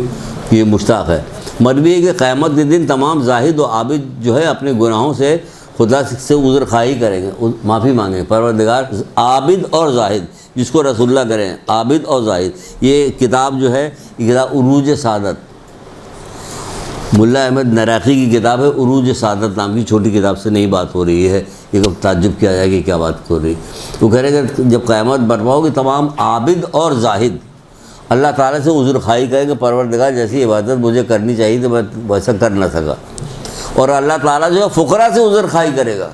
A: یہ مشتاق ہے. مطلب یہ کہ قیامت کے دن تمام زاہد و عابد جو ہے اپنے گناہوں سے خدا سے عذر خواہی کریں گے، معافی مانگیں گے. پروردگار عابد اور زاہد، جس کو رسول اللہ کریں، عابد اور زاہد. یہ کتاب جو ہے، یہ کتاب عروج سعادت، ملا احمد نراقی کی کتاب ہے. عروج سعادت نام کی چھوٹی کتاب سے نہیں بات ہو رہی ہے. یہ تعجب کیا جائے کہ کیا بات ہو رہی. وہ کہہ رہے کہ جب قیامت برپا ہوگی تمام عابد اور زاہد اللہ تعالیٰ سے عذر خواہی کریں کہ پروردگار جیسی عبادت مجھے کرنی چاہیے تو میں ویسا کر نہ سکا. اور اللہ تعالیٰ جو ہے فقراء سے عذر خواہی کرے گا.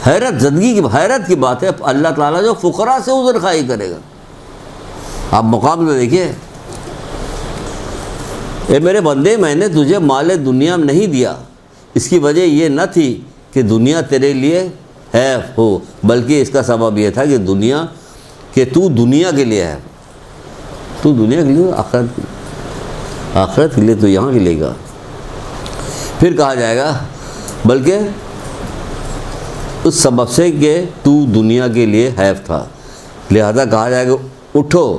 A: حیرت زدگی کی، حیرت کی بات ہے. اللہ تعالیٰ جو فقراء سے عذر خواہی کرے گا. آپ مقام میں دیکھیے، اے میرے بندے، میں نے تجھے مال دنیا میں نہیں دیا، اس کی وجہ یہ نہ تھی کہ دنیا تیرے لیے ہے ہو، بلکہ اس کا سبب یہ تھا کہ دنیا، کہ تو دنیا کے لیے ہے. تو دنیا کے لیے، آخرت کے لیے تو یہاں کے لیے گا. پھر کہا جائے گا بلکہ اس سبب سے کہ تو دنیا کے لیے حیف تھا، لہذا کہا جائے گا اٹھو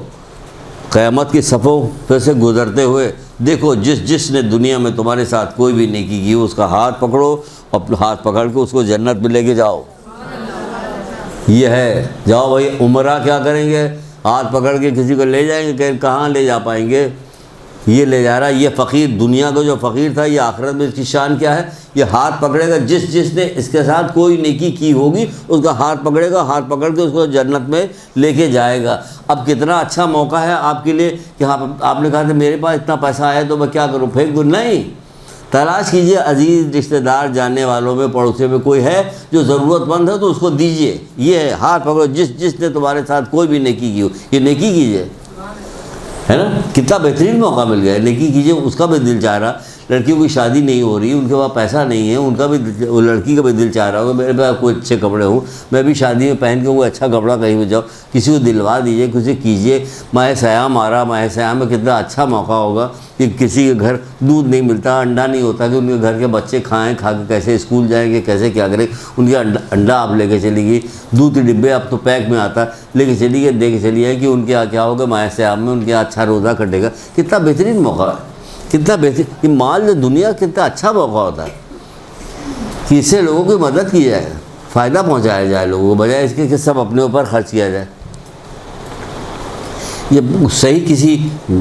A: قیامت کی صفوں پہ سے گزرتے ہوئے دیکھو جس نے دنیا میں تمہارے ساتھ کوئی بھی نیکی کی اس کا ہاتھ پکڑو، اور ہاتھ پکڑ کے اس کو جنت میں لے کے جاؤ. یہ ہے، جاؤ بھائی. عمرہ کیا کریں گے؟ ہاتھ پکڑ کے کسی کو لے جائیں گے، کہ کہاں لے جا پائیں گے؟ یہ لے جا رہا ہے. یہ فقیر دنیا کا جو فقیر تھا، یہ آخرت میں اس کی شان کیا ہے؟ یہ ہاتھ پکڑے گا، جس نے اس کے ساتھ کوئی نیکی کی ہوگی اس کا ہاتھ پکڑے گا، ہاتھ پکڑ کے اس کو جنت میں لے کے جائے گا. اب کتنا اچھا موقع ہے آپ کے لیے کہ آپ نے کہا کہ میرے پاس اتنا پیسہ آیا تو میں کیا کروں، پھینک دوں؟ نہیں، تلاش کیجئے. عزیز رشتہ دار جاننے والوں میں، پڑوسی میں کوئی ہے جو ضرورت مند ہے تو اس کو دیجئے. یہ ہے، ہاتھ پکڑو. جس نے تمہارے ساتھ کوئی بھی نیکی کی ہو، یہ نیکی کیجئے، ہے نا. کتنا بہترین موقع مل گیا ہے. نیکی کیجئے. اس کا بھی دل چاہ رہا، لڑکیوں کی شادی نہیں ہو رہی، ان کے پاس پیسہ نہیں ہے، ان کا بھی لڑکی کا بھی دل چاہ رہا ہوگا میرے پاس کوئی اچھے کپڑے ہوں، میں بھی شادی میں پہن کے کوئی اچھا کپڑا کہیں بھی جاؤ. کسی کو دلوا دیجئے، کسی کیجئے. ماہ سیام آ رہا، ماہ سیام میں کتنا اچھا موقع ہوگا کہ کسی کے گھر دودھ نہیں ملتا، انڈا نہیں ہوتا کہ ان کے گھر کے بچے کھائیں، کھا کے کیسے اسکول جائیں گے، کیسے کیا کریں. ان کے انڈا آپ لے کے چلی گئی، دودھ کے ڈبے اب تو پیک میں آتا، لے کے چلی گئی، دے کے چلی گئی کہ ان کے یہاں کیا ہوگا ماہ سیام میں ان کے یہاں اچھا روزہ کٹے گا. کتنا بہترین موقع ہے، کتنا بہترین. یہ مال جو دنیا کتنا اچھا موقع ہوتا ہے کہ اس سے لوگوں کی مدد کی جائے، فائدہ پہنچایا جائے لوگوں کو، بجائے اس کے کہ سب اپنے اوپر خرچ کیا جائے. یہ صحیح کسی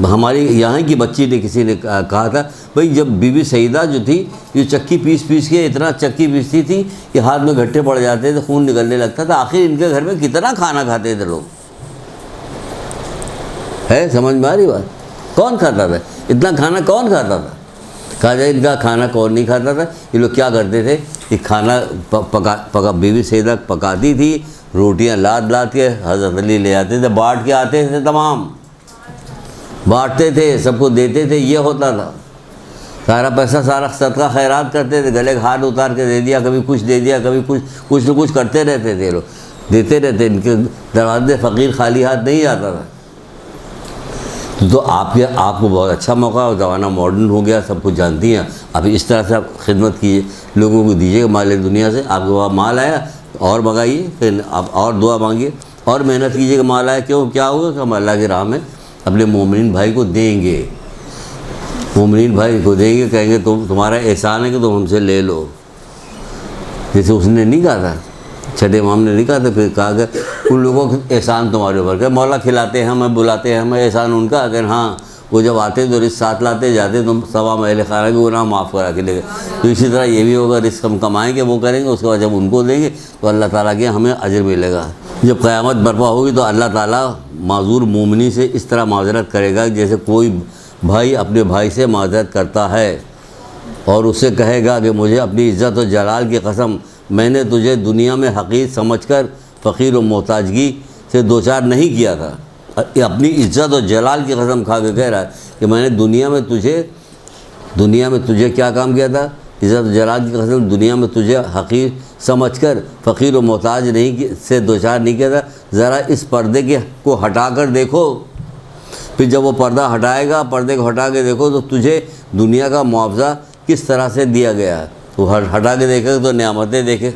A: ہماری یہاں کی بچی نے کسی نے کہا تھا، بھائی جب بی بی سیدہ جو تھی یہ چکی پیس کے اتنا چکی پیستی تھی کہ ہاتھ میں گھٹے پڑ جاتے تھے، خون نکلنے لگتا تھا. آخر ان کے گھر میں کتنا کھانا کھاتے تھے لوگ، ہے سمجھ میں آ رہی بات؟ کون کھاتا تھا اتنا کھانا؟ کون کھاتا تھا؟ کہا جائے ان کا کھانا کون نہیں کھاتا تھا؟ یہ لوگ کیا کرتے تھے کہ کھانا پکا بی بی سیدہ پکاتی تھی، روٹیاں لاد کے حضرت علی لے آتے تھے، بانٹ کے آتے تھے، تمام بانٹتے تھے، سب کو دیتے تھے. یہ ہوتا تھا سارا پیسہ، سارا صدقہ خیرات کرتے تھے، گلے کا ہاتھ اتار کے دے دیا، کبھی کچھ دے دیا، کبھی کچھ نہ کچھ کرتے رہتے تھے لوگ، دیتے رہتے. ان کے دروازے فقیر خالی ہاتھ نہیں آتا تھا. تو آپ کو بہت اچھا موقع، زمانہ ماڈرن ہو گیا، سب کچھ جانتی ہیں. اب اس طرح سے آپ خدمت کیجیے، لوگوں کو دیجیے مال دنیا سے. آپ کے پاس مال آیا اور منگائیے، پھر آپ اور دعا مانگیے اور محنت کیجیے کہ مال آیا. کیوں؟ کیا ہوگا کہ ہم اللہ کی راہ میں اپنے مومنین بھائی کو دیں گے، مومنین بھائی کو دیں گے، کہیں گے تمہارا احسان ہے کہ تم ہم سے لے لو. جیسے اس نے نہیں کہا تھا، چھٹے امام نے نہیں کہا تھا، پھر کہا کہ ان لوگوں کا احسان تمہارے اوپر، کہ مولا کھلاتے ہیں ہمیں، بلاتے ہیں ہمیں، احسان ان کا. اگر ہاں وہ جب آتے تو رزق ساتھ لاتے جاتے، تم سوا اہل خانہ کے گناہ معاف کرا کے لے گئے. تو اسی طرح یہ بھی ہوگا، رزق ہم کمائیں گے، وہ کریں گے، اس کے بعد جب ان کو دیں گے تو اللہ تعالیٰ کے ہمیں اجر ملے گا. جب قیامت برپا ہوگی تو اللہ تعالیٰ معذور مومنی سے اس طرح معذرت کرے گا جیسے کوئی بھائی اپنے بھائی سے معذرت کرتا ہے اور اسے کہے گا کہ مجھے اپنی عزت و جلال کی قسم، میں نے تجھے دنیا میں حقیر سمجھ کر فقیر و محتاجگی سے دوچار نہیں کیا تھا. اپنی عزت و جلال کی قسم کھا کے کہہ رہا ہے کہ میں نے دنیا میں تجھے کیا کام کیا تھا؟ عزت و جلال کی قسم، دنیا میں تجھے حقیر سمجھ کر فقیر و محتاج سے دوچار نہیں کیا تھا. ذرا اس پردے کو ہٹا کر دیکھو. پھر جب وہ پردہ ہٹائے گا، پردے کو ہٹا کے دیکھو تو تجھے دنیا کا معاوضہ کس طرح سے دیا گیا ہے. تو ہٹا کے دیکھے گا تو نعمتیں دیکھے،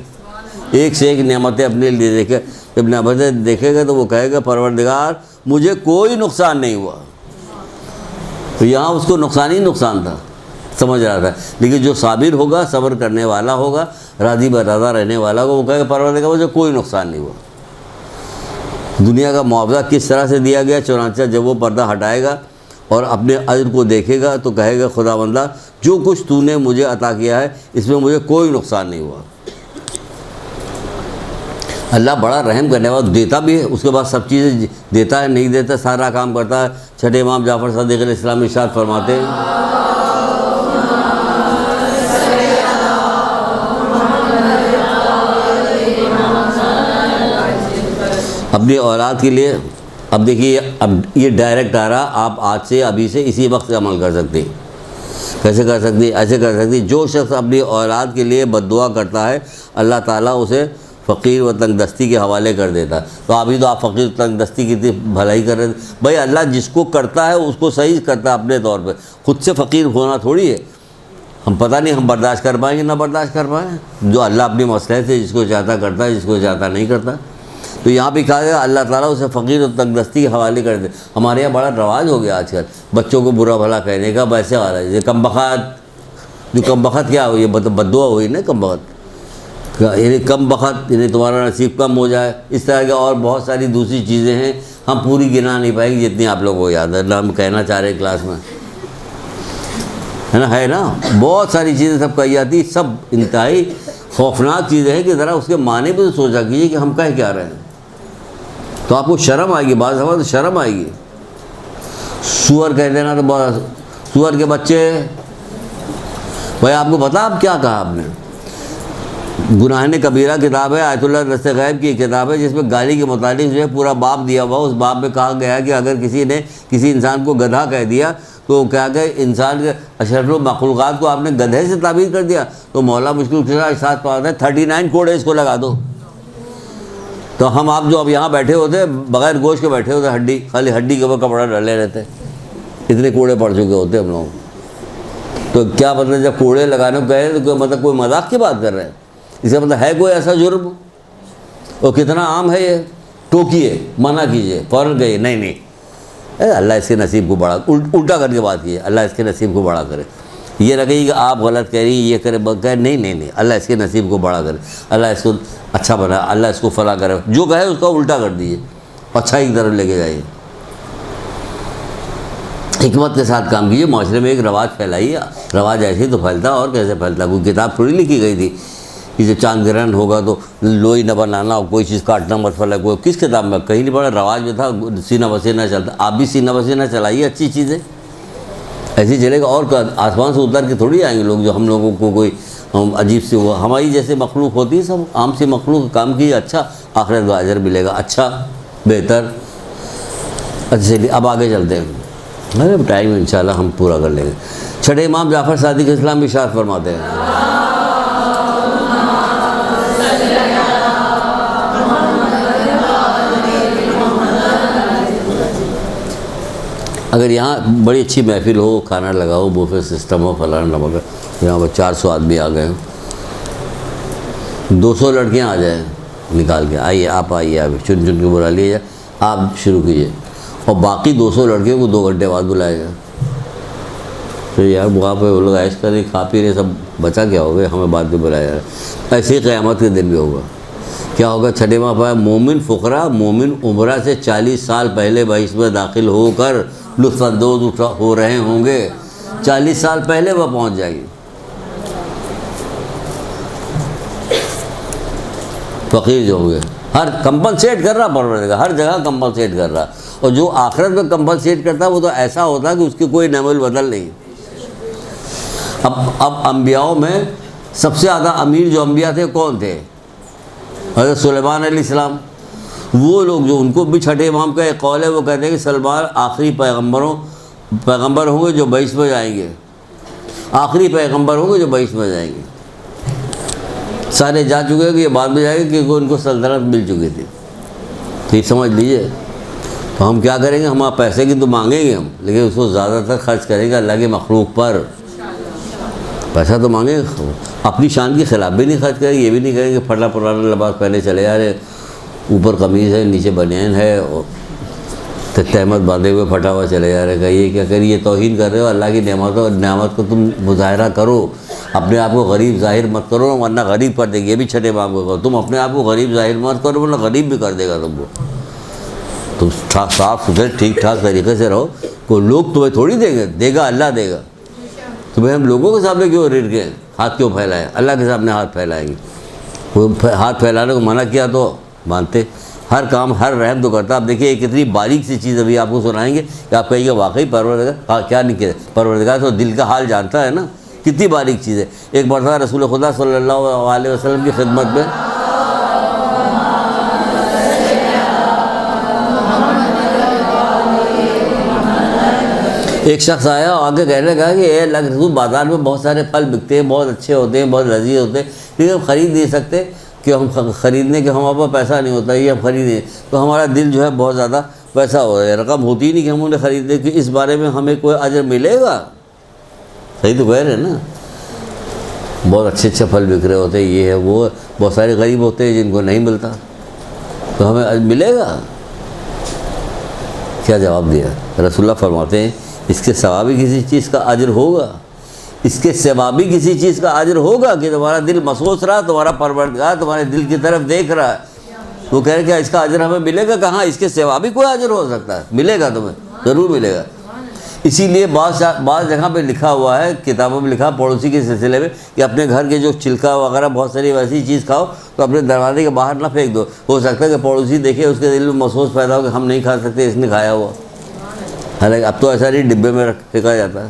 A: ایک سے ایک نعمتیں اپنے لیے دیکھے. جب نعمتیں دیکھے گا تو وہ کہے گا پروردگار مجھے کوئی نقصان نہیں ہوا. تو یہاں اس کو نقصان ہی نقصان تھا، سمجھ رہا تھا. لیکن جو صابر ہوگا، صبر کرنے والا ہوگا، راضی برضا رہنے والا ہوگا، وہ کہے گا پروردگار مجھے کوئی نقصان نہیں ہوا. دنیا کا معاوضہ کس طرح سے دیا گیا. چنانچہ جب وہ پردہ ہٹائے گا اور اپنے اجر کو دیکھے گا تو کہے گا خدا بندہ جو کچھ تو نے مجھے عطا کیا ہے اس میں مجھے کوئی نقصان نہیں ہوا. اللہ بڑا رحم کرنے والا، دیتا بھی ہے، اس کے بعد سب چیزیں دیتا ہے، نہیں دیتا، سارا کام کرتا ہے. چھٹے امام جعفر صادق علیہ السلام ارشاد فرماتے ہیں اپنی اولاد کے لیے. اب دیکھیے، اب یہ ڈائریکٹ آ رہا، آپ آج سے، ابھی سے، اسی وقت سے عمل کر سکتے ہیں. کیسے کر سکتے؟ ایسے کر سکتے. جو شخص اپنی اولاد کے لیے بد دعا کرتا ہے اللہ تعالیٰ اسے فقیر و تنگ دستی کے حوالے کر دیتا. تو ابھی تو آپ فقیر و تنگ دستی کی بھلائی کر رہے تھے. بھائی اللہ جس کو کرتا ہے اس کو صحیح کرتا ہے اپنے طور پہ، خود سے فقیر ہونا تھوڑی ہے. ہم پتہ نہیں ہم برداشت کر پائیں گے نہ برداشت کر پائیں. جو اللہ اپنی مصلحت سے جس کو چاہتا کرتا ہے، جس کو چاہتا نہیں کرتا. تو یہاں بھی کہا گیا اللہ تعالیٰ اسے فقیر و تنگ دستی کے حوالے کر دے. ہمارے یہاں بڑا رواج ہو گیا آج کل بچوں کو برا بھلا کہنے کا. ویسے آ رہا ہے یہ کم بخت، جو کم بخت کیا ہوئی، بد دعا ہوئی نا کم بخت، یعنی کم بخت، یعنی تمہارا نصیب کم ہو جائے. اس طرح کے اور بہت ساری دوسری چیزیں ہیں، ہم پوری گنا نہیں پائیں گے جتنی آپ لوگوں کو یاد ہے. اللہ ہم کہنا چاہ رہے ہیں کلاس میں، ہے نا بہت ساری چیزیں سب کہی جاتی. سب انتہائی خوفناک چیزیں ہیں کہ ذرا اس کے معنی پہ سوچا کیجیے کہ ہم کہہ کیا رہے ہیں. تو آپ کو شرم آئے گی، بعض دفعہ تو شرم آئے گی. سور کہہ دینا تو بہت، سور کے بچے. بھائی آپ کو پتا آپ کیا کہا آپ نے؟ گناہ کبیرہ کتاب ہے، آیت اللہ دست غیب کی کتاب ہے، جس میں گالی کے متعلق جو ہے پورا باب دیا ہوا. اس باب میں کہا گیا کہ اگر کسی نے کسی انسان کو گدھا کہہ دیا تو کیا کہ انسان کے اشرف المخلوقات کو آپ نے گدھے سے تعبیر کر دیا. تو مولا مشکل کے ساتھ پڑھاتا ہے 39 کوڑے اس کو لگا دو. تو ہم آپ جو اب یہاں بیٹھے ہوتے بغیر گوشت کے بیٹھے ہوتے، ہڈی، خالی ہڈی کے اوپر کپڑا ڈالے رہتے، اتنے کوڑے پڑ چکے ہوتے ہم لوگ. تو کیا مطلب جب کوڑے لگانے کو کہے تو مطلب کوئی مذاق کی بات کر رہے ہیں؟ اس کا مطلب ہے کوئی ایسا جرم؟ اور کتنا عام ہے یہ. ٹوکیے، منع کیجیے، فوراً کہیے نہیں اللہ اس کے نصیب کو بڑا، الٹا کر کے بات کیجیے اللہ اس کے نصیب کو بڑا کرے. یہ نہ کہیے کہ آپ غلط کہہ رہی ہیں، یہ کرے کہے نہیں اللہ اس کے نصیب کو بڑا کرے، اللہ اس کو اچھا بنا، اللہ اس کو فلاں کرے. جو کہے اس کا الٹا کر دیجیے، اچھائی کی طرف لے کے جائیے. حکمت کے ساتھ کام کیجیے. معاشرے میں ایک رواج پھیلائیے. رواج ایسے ہی تو پھیلتا اور کیسے پھیلتا؟ کوئی کتاب تھوڑی لکھی گئی تھی کہ جب چاند گرہن ہوگا تو لوئی نہ بنانا اور کوئی چیز کاٹنا مت پھیلا. کوئی کس کتاب میں؟ کہیں نہیں پڑا. رواج میں تھا سینہ بسینہ چلتا. آپ بھی سینہ بسینہ چلائیے اچھی چیزیں. ایسے چلے گا. اور آسمان سے اتر کے تھوڑی آئیں گے لوگ جو ہم لوگوں کو کوئی عجیب سی ہوا. ہماری جیسے مخلوق ہوتی ہے سب عام سی مخلوق. کام کیجیے اچھا, آخرت کا اجر ملے گا. اچھا, بہتر. اچھا چلیے اب آگے چلتے ہیں. ارے ٹائم انشاءاللہ ہم پورا کر لیں گے. چھٹے امام جعفر صادق اسلام بھی ارشاد فرماتے ہیں, اگر یہاں بڑی اچھی محفل ہو, کھانا لگا ہو, بوفے سسٹم ہو, فلانا نمک, یہاں پر 400 آدمی آ گئے, 200 لڑکیاں آ جائیں نکال کے, آئیے آپ آئیے, آپ چن چن کے بلا لیے جائے, آپ شروع کیجیے. اور باقی 200 لڑکیوں کو 2 گھنٹے بعد بلایا گیا. پھر یار وہاں پہ وہ لوگ عیش کر رہے, کھا پی رہے, سب بچا کیا ہوگا, ہمیں بعد میں بلایا جا رہا. ایسے ہی قیامت کے دن بھی ہوگا. کیا ہوگا؟ چھٹے ماہ پایا مومن فقراء مومن عمرہ سے 40 سال پہلے بہشت میں داخل ہو کر لطف اندوز ہو رہے ہوں گے. 40 سال پہلے وہ پہنچ جائے گی. فقیر جو ہوں گے, ہر کمپنسیٹ کر رہا پروردگار, ہر جگہ کمپنسیٹ کر رہا. اور جو آخرت میں کمپنسیٹ کرتا ہے وہ تو ایسا ہوتا ہے کہ اس کی کوئی نعمل بدل نہیں. اب انبیاءوں میں سب سے زیادہ امیر جو انبیاء تھے کون تھے؟ حضرت سلیمان علیہ السلام. وہ لوگ جو ان کو بھی چھٹے امام کا ایک قول ہے, وہ کہتے ہیں کہ سلیمان آخری پیغمبر ہوں گے جو بہشت میں جائیں گے. آخری پیغمبر ہوں گے جو بہشت میں جائیں گے. سارے جا چکے کہ یہ بعد میں جائیں گے کیونکہ ان کو سلطنت مل چکی تھی. ٹھیک سمجھ لیجئے. تو ہم کیا کریں گے؟ ہم آپ پیسے کی تو مانگیں گے ہم, لیکن اس کو زیادہ تر خرچ کریں گے اللہ کے مخلوق پر. پیسہ تو مانگیں گے, اپنی شان کے خلاف بھی نہیں خرچ کریں گے. یہ بھی نہیں کریں گے پھٹا پرانا لباس پہنے چلے جا رہے, اوپر قمیض ہے نیچے بنیان ہے اور تہمت باندھے ہوئے پھٹا ہوا چلے جا رہے. کہ یہ کیا کری؟ یہ توہین کر رہے ہو اللہ کی نعمت کو تم مظاہرہ کرو. اپنے آپ کو غریب ظاہر مت کرو ورنہ غریب کر دے گی. یہ بھی چھٹے امام کو کرو, تم اپنے آپ کو غریب ظاہر مت کرو ورنہ غریب بھی کر دے گا تم کو. تم صاف ستھرے ٹھیک ٹھاک طریقے سے رہو. کوئی لوگ تمہیں تھوڑی دیں گے, دے گا اللہ دے گا. تمہیں ہم لوگوں کے سامنے کیوں رڑ کے ہاتھ کیوں پھیلائیں؟ اللہ کے سامنے ہاتھ پھیلائیں گے. وہ ہاتھ پھیلانے کو منع کیا تو مانتے. ہر کام ہر رحم تو کرتا. آپ دیکھیے کتنی باریک سی چیز ابھی آپ کو سنائیں گے کہ آپ کہیں گے واقعی پروردگار کیا نہیں کیا. پروردگار تو دل کا حال جانتا ہے نا, کتنی باریک چیز ہے. ایک مرتبہ رسول خدا صلی اللہ علیہ وسلم کی خدمت میں ایک شخص آیا اور آگے کہنے لگا کہ اے اللہ کے رسول, بازار میں بہت سارے پھل بکتے ہیں, بہت اچھے ہوتے ہیں, بہت لذیذ ہوتے ہیں, لیکن ہم خرید نہیں سکتے کہ ہم خریدنے کے ہمارے پاس پیسہ نہیں ہوتا, یہ ہم خریدیں تو ہمارا دل جو ہے بہت زیادہ پیسہ ہو رہا ہے, رقم ہوتی ہی نہیں کہ ہم انہیں خریدیں. کہ اس بارے میں ہمیں کوئی اجر ملے گا؟ صحیح تو کہہ رہے ہیں نا. بہت اچھے اچھے پھل بک رہے ہوتے ہیں, یہ ہے وہ, بہت سارے غریب ہوتے ہیں جن کو نہیں ملتا, تو ہمیں ملے گا؟ کیا جواب دیا رسول اللہ؟ فرماتے ہیں اس کے سوا بھی کسی چیز کا اجر ہوگا. اس کے سوا بھی کسی چیز کا اجر ہوگا کہ تمہارا دل محسوس رہا, تمہارا پروردگار تمہارے دل کی طرف دیکھ رہا ہے. وہ کہہ رہے کیا اس کا اجر ہمیں ملے گا؟ کہاں, اس کے سوا بھی کوئی اجر ہو سکتا ہے. ملے گا تمہیں, ضرور ملے گا. اسی لیے بعض جگہ پہ لکھا ہوا ہے, کتابوں میں لکھا پڑوسی کے سلسلے میں, کہ اپنے گھر کے جو چھلکا وغیرہ بہت ساری ویسی چیز کھاؤ تو اپنے دروازے کے باہر نہ پھینک دو. ہو سکتا ہے کہ پڑوسی دیکھے, اس کے دل میں محسوس پیدا ہو کہ ہم نہیں کھا سکتے, اس نے کھایا ہوا. حالانکہ اب تو ایسا نہیں, ڈبے میں پھینکا جاتا ہے,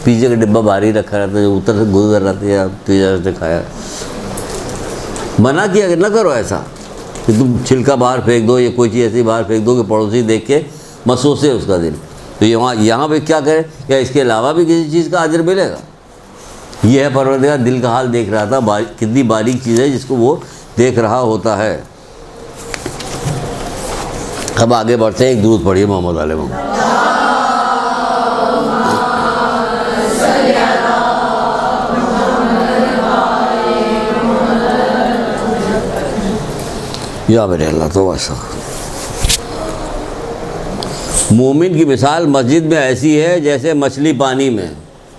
A: پیزے کا ڈبہ باہر ہی رکھا رہتا ہے, جو اوپر سے گزر رہتی ہے پیزا سے کھایا. منع کیا کہ نہ کرو ایسا کہ تم چھلکا باہر پھینک دو یا کوئی چیز ایسی باہر پھینک دو کہ پڑوسی دیکھ کے محسوس ہے اس کا دل. تو یہاں پہ کیا کرے, کیا اس کے علاوہ بھی کسی چیز کا اجر ملے گا؟ یہ ہے پروردگار دل کا حال دیکھ رہا تھا, کتنی باریک چیز ہے جس کو وہ دیکھ رہا ہوتا ہے. اب آگے بڑھتے ہیں, ایک درود پڑھیے محمد علیہ وسلم. یا میرے اللہ تو ایسا. مومن کی مثال مسجد میں ایسی ہے جیسے مچھلی پانی میں.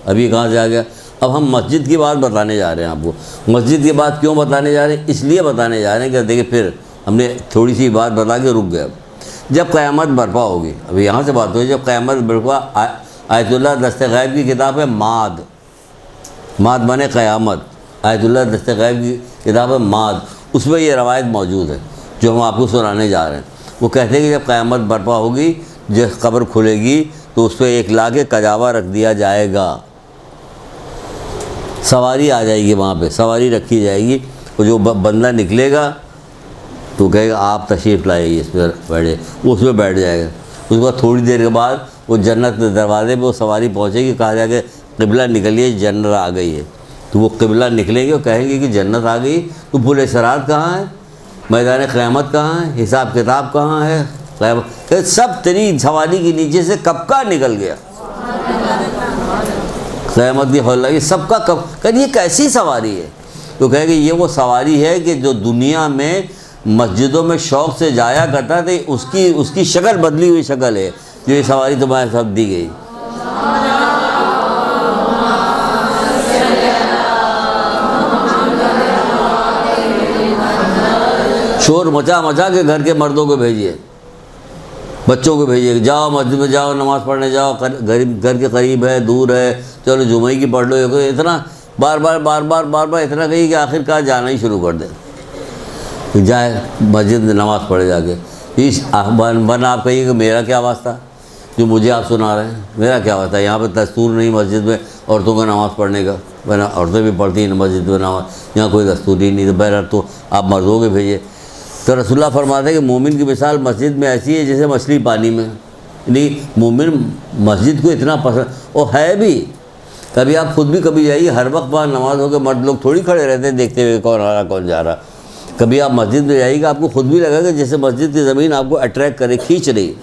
A: ابھی کہاں سے آ گیا؟ اب ہم مسجد کی بات بتانے جا رہے ہیں آپ کو. مسجد کی بات کیوں بتانے جا رہے ہیں؟ اس لیے بتانے جا رہے ہیں کہ دیکھیں پھر ہم نے تھوڑی سی بات بتا کے رک گئے. جب قیامت برپا ہوگی, ابھی یہاں سے بات ہوئی, جب قیامت برپا آیت اللہ دست غیب کی کتاب ہے ماد مانے قیامت. آیت اللہ دست غیب کی کتاب ہے ماد, اس میں یہ روایت موجود ہے جو ہم آپ کو سنانے جا رہے ہیں. وہ کہتے ہیں کہ جب قیامت برپا ہوگی, جب قبر کھلے گی تو اس پہ ایک لاکھ کجاوا رکھ دیا جائے گا, سواری آ جائے گی وہاں پہ, سواری رکھی جائے گی, اور جو بندہ نکلے گا تو کہے گا آپ تشریف لائیے اس پہ بیٹھے, وہ اس پہ بیٹھ جائے گا. اس کے بعد تھوڑی دیر کے بعد وہ جنت کے دروازے پہ وہ سواری پہنچے گی, کہا جائے کہ قبلہ نکلیے جنت آ گئی ہے. تو وہ قبلہ نکلیں گے اور کہیں گے کہ جنت آ گئی, تو پل صراط کہاں ہے, میدان قیامت کہاں ہے, حساب کتاب کہاں ہے, قیامت سب تیری سواری کے نیچے سے کب کا نکل گیا. قیامت کی حول لگی سب کا کب, کہ یہ کیسی سواری ہے. تو کہے کہ یہ وہ سواری ہے کہ جو دنیا میں مسجدوں میں شوق سے جایا کرتا تھا, اس کی شکل بدلی ہوئی شکل ہے جو یہ سواری تمہارے ساتھ دی گئی. شور مچا کے گھر کے مردوں کو بھیجیے, بچوں کو بھیجیے, جاؤ مسجد میں جاؤ, نماز پڑھنے جاؤ, گھر کے قریب ہے دور ہے, چلو جمعہ کی پڑھ لو. اتنا بار بار اتنا کہی کہ آخر کار جانا ہی شروع کر دے, جائے مسجد میں نماز پڑھے جا کے. ورنہ آپ کہیے کہ میرا کیا واسطہ جو مجھے آپ سنا رہے ہیں, میرا کیا واسطہ, یہاں پہ دستور نہیں مسجد میں عورتوں کو نماز پڑھنے کا, ورنہ عورتیں بھی پڑھتی ہیں مسجد میں نماز, یہاں کوئی دستور ہی نہیں. تو بہرحال تو آپ مردوں کے بھیجیے. تو رسول اللہ فرماتے ہیں کہ مومن کی مثال مسجد میں ایسی ہے جیسے مچھلی پانی میں. یعنی مومن مسجد کو اتنا پسند, اور ہے بھی. کبھی آپ خود بھی کبھی جائیے, ہر وقت وہاں نماز ہو کے مرد لوگ تھوڑی کھڑے رہتے ہیں دیکھتے ہوئے کون آ رہا کون جا رہا. کبھی آپ مسجد میں جائیے گا, آپ کو خود بھی لگے گا جیسے مسجد کی زمین آپ کو اٹریکٹ کرے, کھینچ رہی.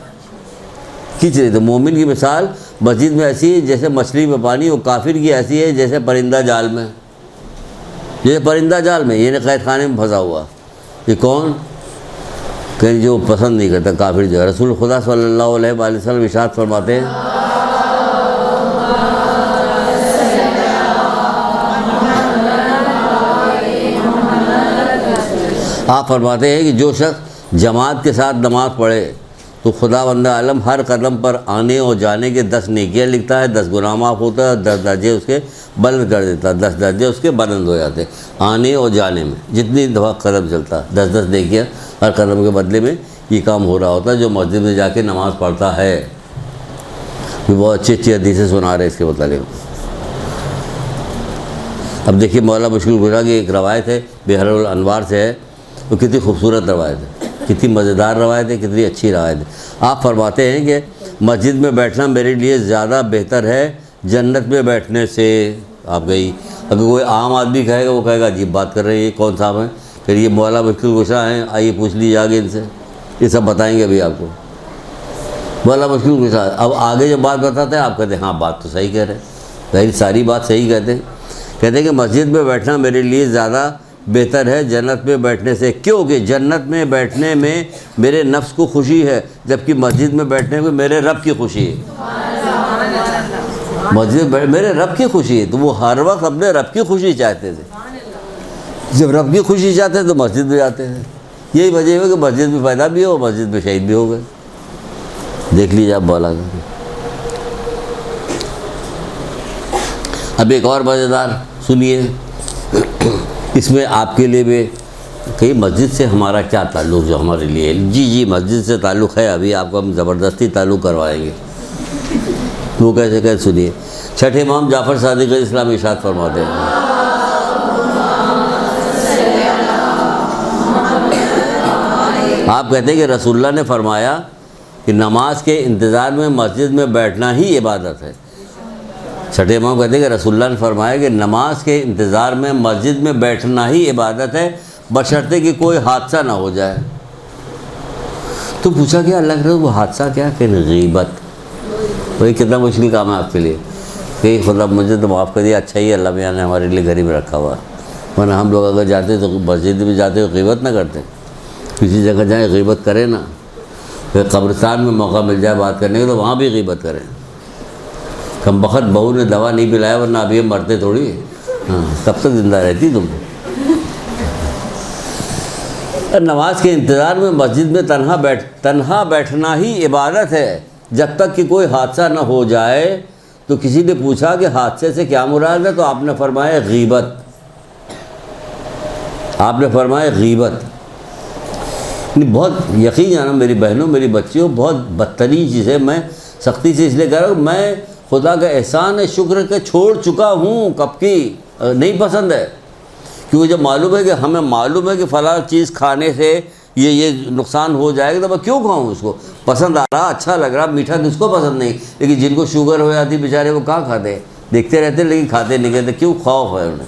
A: تو مومن کی مثال مسجد میں ایسی ہے جیسے مچھلی میں پانی, اور کافر کی ایسی ہے جیسے پرندہ جال میں. یہ قید خانے میں پھنسا ہوا. یہ کون کہ جو پسند نہیں کرتا کافر جو ہے. رسول خدا صلی اللہ علیہ وآلہ وسلم ارشاد فرماتے ہیں, آپ فرماتے ہیں کہ جو شخص جماعت کے ساتھ نماز پڑھے تو خدا بند عالم ہر قدم پر آنے اور جانے کے 10 نیکیاں لکھتا ہے, 10 گناہ معاف ہوتا ہے, 10 درجے اس کے بلند کر دیتا ہے, 10 درجے اس کے بلند ہو جاتے ہیں آنے اور جانے میں. جتنی دفعہ قدم چلتا 10 نیکیاں ہر قدم کے بدلے میں یہ کام ہو رہا ہوتا ہے جو مسجد میں جا کے نماز پڑھتا ہے. بھی بہت اچھی حدیثیں سنا رہے اس کے متعلق. اب دیکھیے مولا مشکل گزرا کی ایک روایت ہے, بحر الانوار سے ہے. وہ کتنی خوبصورت روایت ہے, کتنی مزیدار روایت ہے, کتنی اچھی روایت ہے. آپ فرماتے ہیں کہ مسجد میں بیٹھنا میرے لیے زیادہ بہتر ہے جنت میں بیٹھنے سے. آپ گئی, اگر کوئی عام آدمی کہے گا وہ کہے گا عجیب بات کر رہے ہیں, یہ کون صاحب ہیں, پھر یہ مولا مشکل گشا ہیں, آئیے پوچھ لیجیے آگے ان سے, یہ سب بتائیں گے ابھی آپ کو. مولا مشکل گشا اب آگے جب بات بتاتے ہیں آپ کہتے ہیں ہاں بات تو صحیح کہہ رہے ہیں, ظاہر ساری بات صحیح کہتے ہیں کہ مسجد میں بیٹھنا میرے لیے زیادہ بہتر ہے جنت میں بیٹھنے سے, کیونکہ جنت میں بیٹھنے میں میرے نفس کو خوشی ہے, جبکہ مسجد میں بیٹھنے میں میرے رب کی خوشی ہے. مسجد میرے رب کی خوشی ہے, تو وہ ہر وقت اپنے رب کی خوشی چاہتے تھے. جب رب کی خوشی چاہتے ہیں تو مسجد میں جاتے ہیں. یہی وجہ ہے کہ مسجد میں پیدا بھی ہو, مسجد میں شہید بھی ہو گئے. دیکھ لیجیے آپ مولا کا. اب ایک اور مزیدار سنیے, اس میں آپ کے لیے بھی کہ مسجد سے ہمارا کیا تعلق جو ہمارے لیے. جی مسجد سے تعلق ہے, ابھی آپ کو ہم زبردستی تعلق کروائیں گے. وہ کیسے سنیے. چھٹے امام جعفر صادق علیہ السلام ارشاد فرماتے ہیں, آپ کہتے ہیں کہ رسول اللہ نے فرمایا کہ نماز کے انتظار میں مسجد میں بیٹھنا ہی عبادت ہے. چھٹے امام کہتے ہیں کہ رسول اللہ نے فرمایا کہ نماز کے انتظار میں مسجد میں بیٹھنا ہی عبادت ہے, بشرطے کہ کوئی حادثہ نہ ہو جائے. تو پوچھا کہ اللہ کے وہ حادثہ کیا کہ غیبت. بھائی کتنا مشکل کام ہے آپ کے لیے کہ خدا مجھے تو معاف کر دیا, اچھا ہی اللہ میاں نے ہمارے لیے گھر میں رکھا ہوا. ورنہ ہم لوگ اگر جاتے تو مسجد میں جاتے ہوئے غیبت نہ کرتے, کسی جگہ جائیں غیبت کریں نا. پھر قبرستان میں موقع مل جائے بات کرنے کا تو وہاں بھی غیبت کریں. کم بخت بہو نے دوا نہیں پلایا ورنہ ابھی ہم مرتے تھوڑی. ہاں کب تک زندہ رہتی تم. نماز کے انتظار میں مسجد میں تنہا بیٹھنا ہی عبادت ہے جب تک کہ کوئی حادثہ نہ ہو جائے. تو کسی نے پوچھا کہ حادثے سے کیا مراد ہے، تو آپ نے فرمایا غیبت، آپ نے فرمایا غیبت۔ بہت یقین جانا میری بہنوں، میری بچیوں، بہت بدترین چیز ہے۔ میں سختی سے اس لیے کہہ رہا ہوں، میں خدا کا احسان ہے، شکر کہ چھوڑ چکا ہوں کب کی، نہیں پسند ہے، کیونکہ جب معلوم ہے کہ ہمیں معلوم ہے کہ فلاں چیز کھانے سے یہ نقصان ہو جائے گا تو میں کیوں کھاؤں اس کو؟ پسند آ رہا، اچھا لگ رہا، میٹھا کس کو پسند نہیں، لیکن جن کو شوگر ہو جاتی بیچارے وہ کہاں کھاتے ہیں، دیکھتے رہتے لیکن کھاتے نہیں کہتے، کیوں؟ خوف ہے انہیں،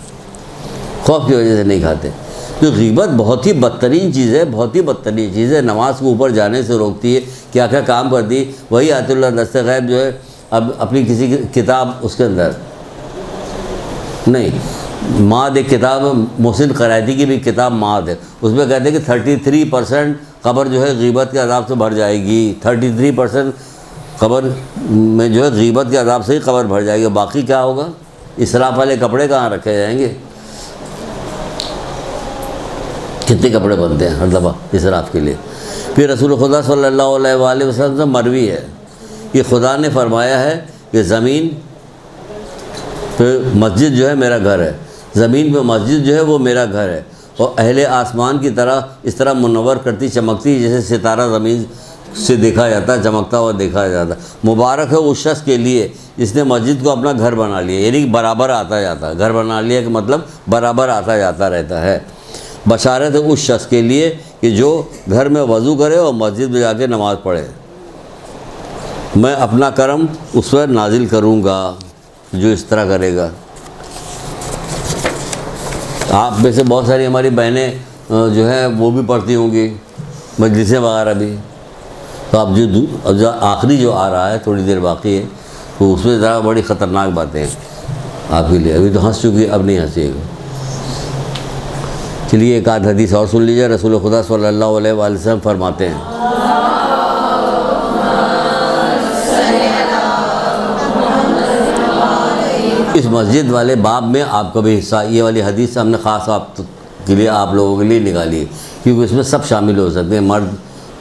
A: خوف کی وجہ سے نہیں کھاتے۔ تو غیبت بہت ہی بدترین چیز ہے، بہت ہی بدترین چیز ہے، نماز کو اوپر جانے سے روکتی ہے، کیا کیا کام کرتی۔ وہی آیت اللہ دست غیب جو ہے، اب اپنی کسی کتاب اس کے اندر نہیں، ماد ایک کتاب محسن قرائتی کی بھی کتاب ماد ہے، اس میں کہتے ہیں کہ 33% قبر جو ہے غیبت کے عذاب سے بھر جائے گی، 33% قبر میں جو ہے غیبت کے عذاب سے ہی قبر بھر جائے گی، باقی کیا ہوگا؟ اسراف والے کپڑے کہاں رکھے جائیں گے؟ کتنے کپڑے بنتے ہیں ہر دفعہ اسراف کے لیے۔ پھر رسول خدا صلی اللہ علیہ وآلہ وسلم سے مروی ہے کہ خدا نے فرمایا ہے کہ زمین پہ مسجد جو ہے میرا گھر ہے، زمین پہ مسجد جو ہے وہ میرا گھر ہے، اور اہل آسمان کی طرح اس طرح منور کرتی چمکتی جیسے ستارہ زمین سے دیکھا جاتا ہے، چمکتا ہوا دیکھا جاتا ہے۔ مبارک ہے اس شخص کے لیے جس نے مسجد کو اپنا گھر بنا لیا، یعنی کہ برابر آتا جاتا ہے، گھر بنا لیا کہ مطلب برابر آتا جاتا رہتا ہے۔ بشارت ہے اس شخص کے لیے کہ جو گھر میں وضو کرے اور مسجد میں جا کے نماز پڑھے، میں اپنا کرم اس پر نازل کروں گا جو اس طرح کرے گا۔ آپ میں سے بہت ساری ہماری بہنیں جو ہیں وہ بھی پڑھتی ہوں گی مجلسیں وغیرہ بھی، تو اب جو آخری جو آ رہا ہے تھوڑی دیر باقی ہے، تو اس میں ذرا بڑی خطرناک باتیں ہیں آپ کے لیے، ابھی تو ہنس چکی، اب نہیں ہنسیے گا۔ چلیے ایک آدھ حدیث اور سن لیجیے۔ رسول خدا صلی اللہ علیہ وآلہ وسلم فرماتے ہیں، اس مسجد والے باب میں آپ کا بھی حصہ، یہ والی حدیث ہم نے خاص آپ کے لیے، آپ لوگوں کے لیے نکالی ہے، کیونکہ اس میں سب شامل ہو سکتے ہیں، مرد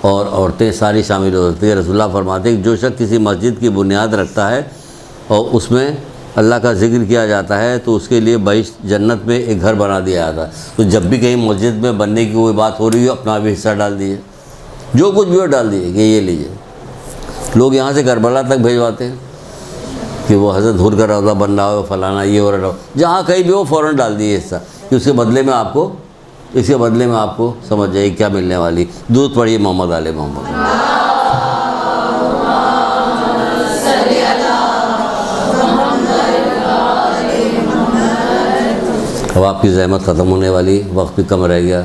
A: اور عورتیں ساری شامل ہو سکتی ہیں۔ رسول اللہ فرماتے ہیں کہ جو شخص کسی مسجد کی بنیاد رکھتا ہے اور اس میں اللہ کا ذکر کیا جاتا ہے تو اس کے لیے بہشت جنت میں ایک گھر بنا دیا جاتا ہے۔ تو جب بھی کہیں مسجد میں بننے کی کوئی بات ہو رہی ہو، اپنا بھی حصہ ڈال دیجیے، جو کچھ بھی ہو ڈال دیجیے کہ یہ لیجیے۔ لوگ یہاں سے کربلا تک بھیجواتے ہیں کہ وہ حضرت حر کا روضہ بن رہا ہو، فلانا یہ ہو رہا ہو، جہاں کہیں بھی ہو فوراً ڈال دیجیے حصہ، کہ اس کے بدلے میں آپ کو سمجھ جائے کیا ملنے والی۔ درود پڑھیے محمد آل محمد۔ اب آپ کی زحمت ختم ہونے والی، وقت بھی کم رہ گیا،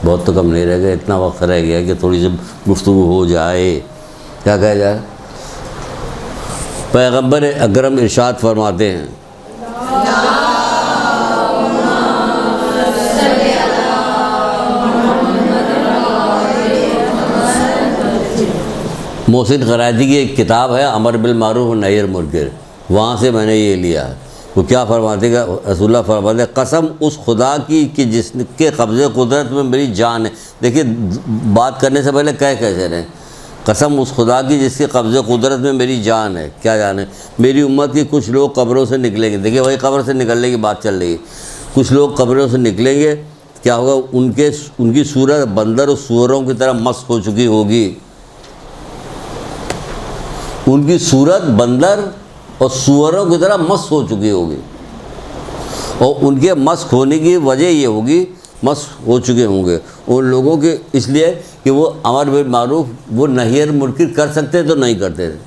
A: بہت تو کم نہیں رہ گیا، اتنا وقت رہ گیا کہ تھوڑی سی گفتگو ہو جائے، کیا کہا جائے۔ پیغمبر اکرم ارشاد فرماتے ہیں، محسن قرائتی کی ایک کتاب ہے امر بالمعروف و نہی عن المنکر، وہاں سے میں نے یہ لیا ہے۔ وہ کیا فرماتے گا؟ رسول اللہ فرماتے ہیں، قسم اس خدا کی کہ جس کے قبضے قدرت میں میری جان ہے۔ دیکھیے بات کرنے سے پہلے کیسے رہیں، قسم اس خدا کی جس کے قبضے قدرت میں میری جان ہے۔ کیا جان ہے؟ میری امت کی کچھ لوگ قبروں سے نکلیں گے، دیکھیے وہی قبر سے نکلنے کی بات چل رہی ہے، کچھ لوگ قبروں سے نکلیں گے، کیا ہوگا؟ ان کی صورت بندر اور سوروں کی طرح مست ہو چکی ہوگی، ان کی صورت بندر اور سوروں کی طرح مست ہو چکی ہوگی، اور ان کے مست ہونے کی وجہ یہ ہوگی، مست ہو چکے ہوں گے ان لوگوں کے، اس لیے کہ وہ امر بالمعروف وہ نہی عن المنکر کر سکتے تو نہیں کرتے تھے،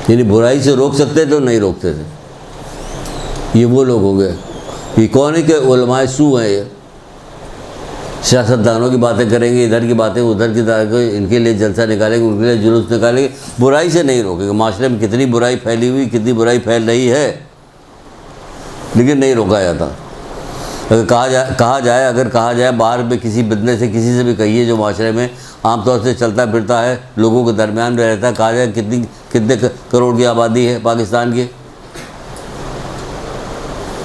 A: یعنی برائی سے روک سکتے تو نہیں روکتے تھے۔ یہ وہ لوگ ہوں گے، یہ کون ہے کہ علماء سو ہیں، یہ سیاستدانوں کی باتیں کریں گے، ادھر کی باتیں ادھر کی طرح، ان کے لیے جلسہ نکالیں گے، ان کے لیے جلوس نکالیں گے، برائی سے نہیں روکیں گے۔ معاشرے میں کتنی برائی پھیلی ہوئی، کتنی برائی پھیل رہی ہے، لیکن نہیں روکا جاتا۔ اگر کہا جائے باہر میں کسی بدنے سے کسی سے بھی کہیے جو معاشرے میں عام طور سے چلتا پھرتا ہے، لوگوں کے درمیان میں رہتا ہے، کہا جائے کتنے کروڑ کی آبادی ہے پاکستان کی،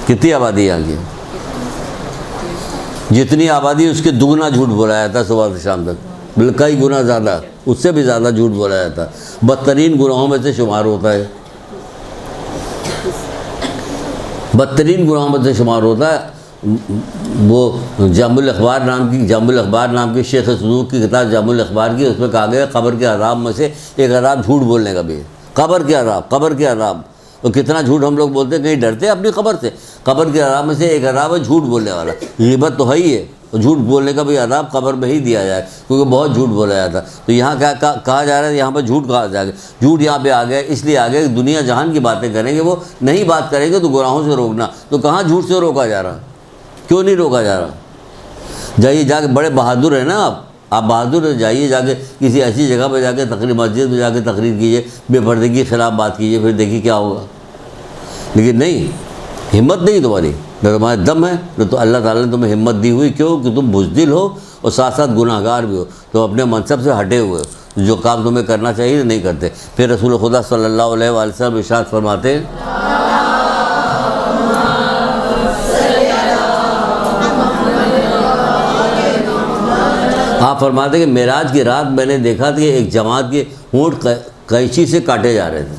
A: کتنی آبادی ہے یہاں کی؟ جتنی آبادی اس کے دگنا جھوٹ بولا جاتا ہے صبح سے شام تک، بلکہ کئی گنا زیادہ، اس سے بھی زیادہ جھوٹ بولا جاتا ہے، بدترین گناہوں میں سے شمار ہوتا ہے۔ بدترین گناہوں میں سے شمار ہوتا ہے۔ وہ جامع الاخبار نام کی شیخ صدوق کی کتاب جامع الاخبار کی، اس میں کہا گیا قبر کے عذاب میں سے ایک عذاب جھوٹ بولنے کا بھی ہے۔ قبر کے عذاب تو کتنا جھوٹ ہم لوگ بولتے ہیں، کہیں ڈرتے ہیں اپنی قبر سے؟ قبر کے عذاب میں سے ایک عذاب ہے جھوٹ بولنے والا۔ غیبت تو ہے ہی ہے، جھوٹ بولنے کا بھی عذاب قبر میں ہی دیا جائے، کیونکہ بہت جھوٹ بولا جاتا۔ تو یہاں کیا کہا جا رہا ہے؟ یہاں پر جھوٹ کہا جائے گا۔ جھوٹ یہاں پہ آ گیا اس لیے آ گیا کہ دنیا جہان کی باتیں کریں گے، وہ نہیں بات کریں گے تو گناہوں سے روکنا۔ تو کہاں جھوٹ سے روکا جا رہا؟ کیوں نہیں روکا جا رہا؟ جائیے جا کے، بڑے بہادر ہیں نا آپ بہادر ہیں، جائیے جا کے کسی ایسی جگہ پہ جا کے تقریر، مسجد میں جا کے تقریر کیجیے، بے پردگی کے خلاف بات کیجیے، پھر دیکھیے کیا ہوگا۔ لیکن نہیں، ہمت نہیں تمہاری، نہ تمہارے دم ہے، نہ تو اللہ تعالیٰ نے تمہیں ہمت دی ہوئی۔ کیوں؟ کہ تم بزدل ہو اور ساتھ ساتھ گناہ گار بھی ہو، تو اپنے منصب سے ہٹے ہوئے ہو، جو کام تمہیں کرنا چاہیے نہیں کرتے۔ پھر رسول خدا صلی اللہ علیہ وآلہ وسلم ارشاد فرماتے ہیں، آپ فرماتے ہیں کہ معراج کی رات میں نے دیکھا کہ ایک جماعت کے ہونٹ قینچی سے کاٹے جا رہے تھے۔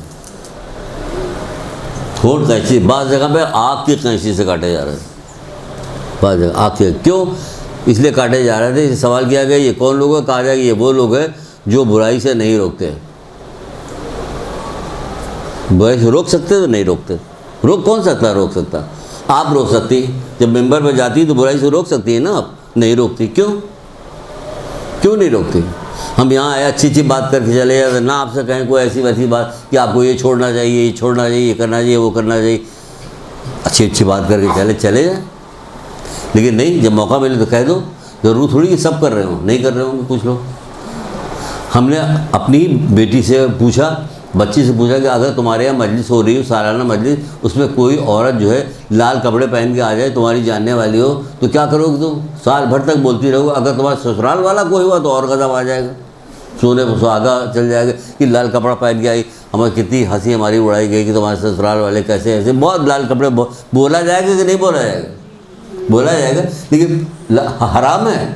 A: ہونٹ قینچی، بعض جگہ پہ آگ کی قینچی سے کاٹے جا رہے تھے، بعض جگہ آگ کے۔ کیوں اس لیے کاٹے جا رہے تھے؟ سوال کیا گیا یہ کون لوگ ہیں؟ کہا جائے کہ یہ وہ لوگ ہیں جو برائی سے نہیں روکتے۔ برائی سے روک سکتے تو نہیں روکتے۔ روک کون سکتا ہے؟ روک سکتا آپ روک سکتی، جب ممبر پہ جاتی تو برائی سے روک سکتی ہے نا، آپ نہیں روکتی۔ کیوں نہیں روکتی؟ ہم یہاں آئے اچھی بات کر کے چلے جاتے، نہ آپ سے کہیں کوئی ایسی ویسی بات کہ آپ کو یہ چھوڑنا چاہیے، یہ چھوڑنا چاہیے، یہ کرنا چاہیے، وہ کرنا چاہیے، اچھی بات کر کے چلے جائیں۔ لیکن نہیں، جب موقع ملے تو کہہ دو۔ ضرور تھوڑی کہ سب کر رہے ہوں، نہیں کر رہے ہوں گے کچھ لوگ۔ ہم نے اپنی بیٹی سے پوچھا، بچی سے پوچھا کہ اگر تمہارے یہاں مجلس ہو رہی ہو، سالانہ مجلس، اس میں کوئی عورت جو ہے لال کپڑے پہن کے آ جائے، تمہاری جاننے والی ہو، تو کیا کرو گے تم؟ سال بھر تک بولتی رہو گے۔ اگر تمہارا سسرال والا کوئی ہوا تو اور غضب آ جائے گا، سونے کو سہاگا چل جائے گا کہ لال کپڑا پہن کے آئی، ہمیں کتنی ہنسی ہماری اڑائی گئی کہ تمہارے سسرال والے کیسے ایسے، بہت لال کپڑے۔ بولا جائے گا کہ نہیں بولا جائے گا؟ بولا جائے گا، لیکن حرام ہے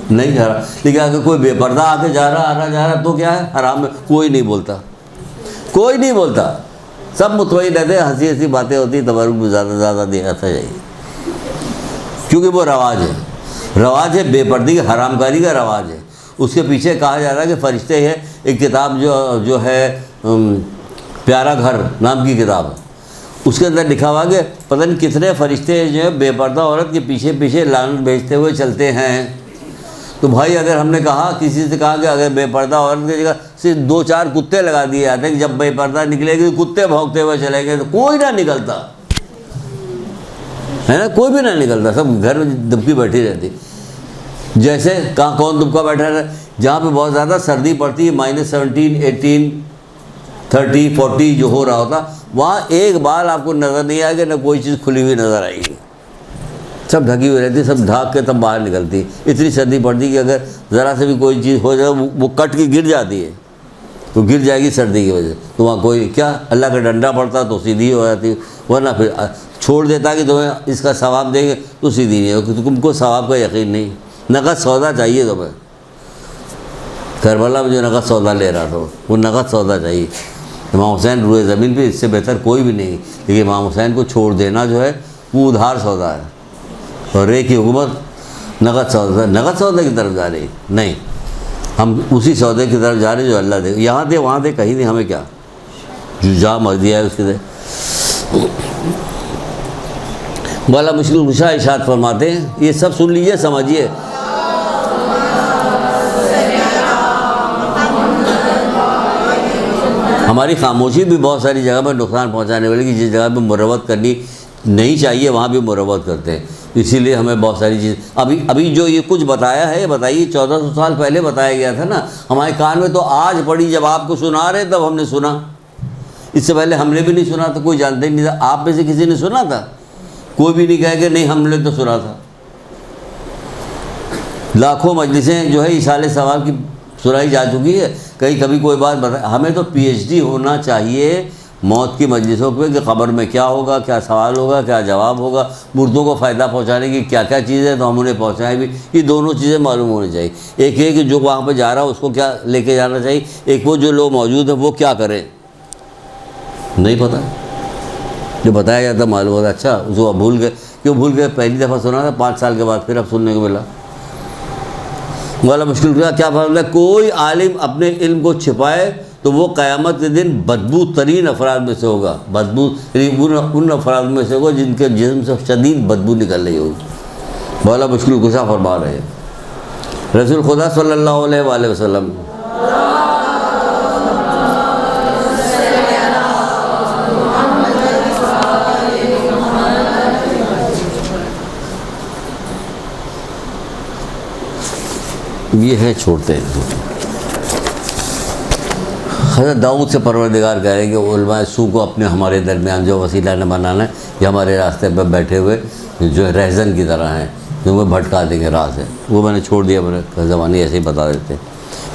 A: نہیں حرام۔ لیکن اگر کوئی بے پردہ آ کے جا رہا تو کیا ہے؟ حرام ہے۔ کوئی نہیں بولتا، سب مطمئن رہتے ہیں، ہنسی باتیں ہوتی، تبرک بھی زیادہ سے زیادہ دیکھا جائے، کیونکہ وہ رواج ہے بے پردگی، حرام کاری کا رواج ہے۔ اس کے پیچھے کہا جا رہا ہے کہ فرشتے ہیں، ایک کتاب جو ہے پیارا گھر نام کی کتاب ہے، اس کے اندر لکھا ہوا کہ پتہ نہیں کتنے فرشتے جو ہے بے پردہ عورت کے پیچھے لعنت بھیجتے ہوئے چلتے ہیں۔ تو بھائی اگر ہم نے کہا، کسی سے کہا کہ اگر بے پردہ عورت کی جگہ صرف 2-4 کتے لگا دیے جاتے ہیں کہ جب بے پردہ نکلے گی تو کتے بھونکتے ہوئے چلے گئے، تو کوئی نہ نکلتا ہے نا، کوئی بھی نہ نکلتا، سب گھر میں دبکی بیٹھی رہتی۔ جیسے کہاں کون دبکا بیٹھا رہا؟ جہاں پہ بہت زیادہ سردی پڑتی ہے، -17، 18، 30، 40 جو ہو رہا ہوتا، وہاں ایک بال آپ کو نظر نہیں آئے گا، نہ کوئی چیز کھلی ہوئی نظر آئے گی، سب ڈھکی ہوئی رہتی، سب ڈھانک کے تب باہر نکلتی۔ اتنی سردی پڑتی کہ اگر ذرا سے بھی کوئی چیز ہو جائے وہ کٹ کے گر جاتی ہے، تو گر جائے گی سردی کی وجہ سے۔ تو وہاں کوئی کیا اللہ کا ڈنڈا پڑتا تو سیدھی ہو جاتی، ورنہ پھر چھوڑ دیتا کہ تمہیں اس کا ثواب دیں گے تو سیدھی نہیں ہوگی، تم کو ثواب کا یقین نہیں۔ نقد سودا چاہیے تمہیں۔ کربلا میں جو نقد سودا لے رہا تھا وہ نقد سودا چاہیے۔ امام حسین روئے زمین پہ اس سے بہتر کوئی بھی نہیں، لیکن امام حسین کو چھوڑ دینا جو ہے وہ ادھار سودا ہے، اور رے کی حکومت نقد سودے کی طرف جا رہی نہیں، ہم اسی سودے کی طرف جا رہے جو اللہ دے، یہاں دے وہاں دے کہیں نہیں، ہمیں کیا، جو جا مرضی ہے اس کے دے۔ مولا مشکل کشا ارشاد فرماتے ہیں، یہ سب سن لیجئے، سمجھیے۔ ہماری خاموشی بھی بہت ساری جگہ پر نقصان پہنچانے والی، کہ جس جگہ پہ مروت کرنی نہیں چاہیے وہاں بھی مروت کرتے ہیں، اسی لیے ہمیں بہت ساری چیز ابھی جو یہ کچھ بتایا ہے، بتائیے 1400 سال پہلے بتایا گیا تھا نا، ہمارے کان میں تو آج پڑی، جب آپ کو سنا رہے تب ہم نے سنا، اس سے پہلے ہم نے بھی نہیں سنا تھا، کوئی جانتا ہی نہیں تھا۔ آپ میں سے کسی نے سنا تھا؟ کوئی بھی نہیں کہے کہ نہیں ہم نے تو سنا تھا۔ لاکھوں مجلسیں جو ہے اصالہ ثواب کی سنائی جا چکی ہے، کہیں کبھی کوئی بات ہمیں تو PhD ہونا چاہیے موت کی مجلسوں پہ، کہ قبر میں کیا ہوگا، کیا سوال ہوگا، کیا جواب ہوگا، مردوں کو فائدہ پہنچانے کی کیا کیا چیزیں تو ہم انہیں پہنچائیں بھی، یہ دونوں چیزیں معلوم ہونی چاہیے۔ ایک یہ کہ جو وہاں پہ جا رہا ہو اس کو کیا لے کے جانا چاہیے، ایک وہ جو لوگ موجود ہیں وہ کیا کریں، نہیں پتہ۔ جو بتایا جاتا معلوم ہوتا اچھا اس کو بھول گئے. کیوں بھول گئے؟ پہلی دفعہ سنا تھا، 5 سال کے بعد پھر اب سننے کو ملا. مولا مشکل کیا فرماتا ہے؟ کوئی عالم اپنے علم کو چھپائے تو وہ قیامت کے دن بدبو ترین افراد میں سے ہوگا. بدبو ان افراد میں سے ہوگا جن کے جسم سے شدید بدبو نکل رہی ہوگی. مولا مشکل کشا فرما رہے ہیں. رسول خدا صلی اللہ علیہ وآلہ وسلم یہ ہے چھوڑتے ہیں. حضرت داؤد سے پروردگار کہہ رہے ہیں کہ علماء سو کو اپنے ہمارے درمیان جو وسیلہ نہ بنانا ہے، یہ ہمارے راستے پہ بیٹھے ہوئے جو ہے رہزن کی طرح ہیں، جو وہ بھٹکا دیں گے راہ سے. وہ میں نے چھوڑ دیا، میں نے زبانی ایسے ہی بتا دیتے.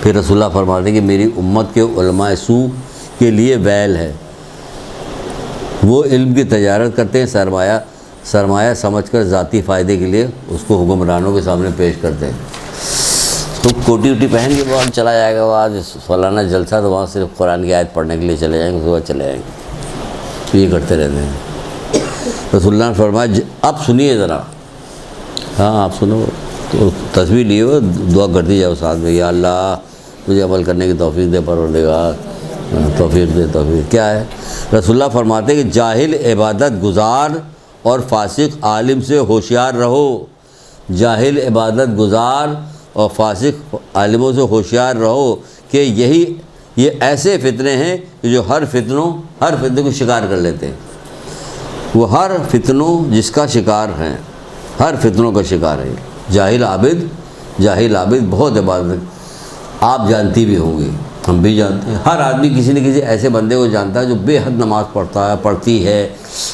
A: پھر رسول اللہ فرماتے ہیں کہ میری امت کے علماء سو کے لیے ویل ہے. وہ علم کی تجارت کرتے ہیں، سرمایہ سمجھ کر ذاتی فائدے کے لیے اس کو حکمرانوں کے سامنے پیش کرتے ہیں. تو کوٹی وٹی پہن کے بعد چلا جائے گا، وہ آج فلانا جلسہ تو وہاں صرف قرآن کی آیت پڑھنے کے لیے چلے جائیں گے، اس کے بعد چلے جائیں گے. تو یہ کرتے رہتے ہیں. رسول اللہ نے فرمایا اب سنیے ذرا، ہاں آپ سنو. تو تصویر لیے ہو، دعا کرتی جاؤ ساتھ میں، یا اللہ مجھے عمل کرنے کی توفیق دے پروردگار، توفیق دے. توفیق کیا ہے؟ رسول اللہ فرماتے ہیں کہ جاہل عبادت گزار اور فاسق عالم سے ہوشیار رہو. جاہل عبادت گزار اور فاسق عالموں سے ہوشیار رہو کہ یہ ایسے فتنے ہیں کہ جو ہر فتنے کو شکار کر لیتے ہیں. وہ ہر فتنوں جس کا شکار ہیں، ہر فتنوں کا شکار ہے. جاہل عابد بہت عبادت آپ جانتی بھی ہوں گی، ہم بھی جانتے ہیں. ہر آدمی کسی نہ کسی ایسے بندے کو جانتا ہے جو بے حد نماز پڑھتی ہے،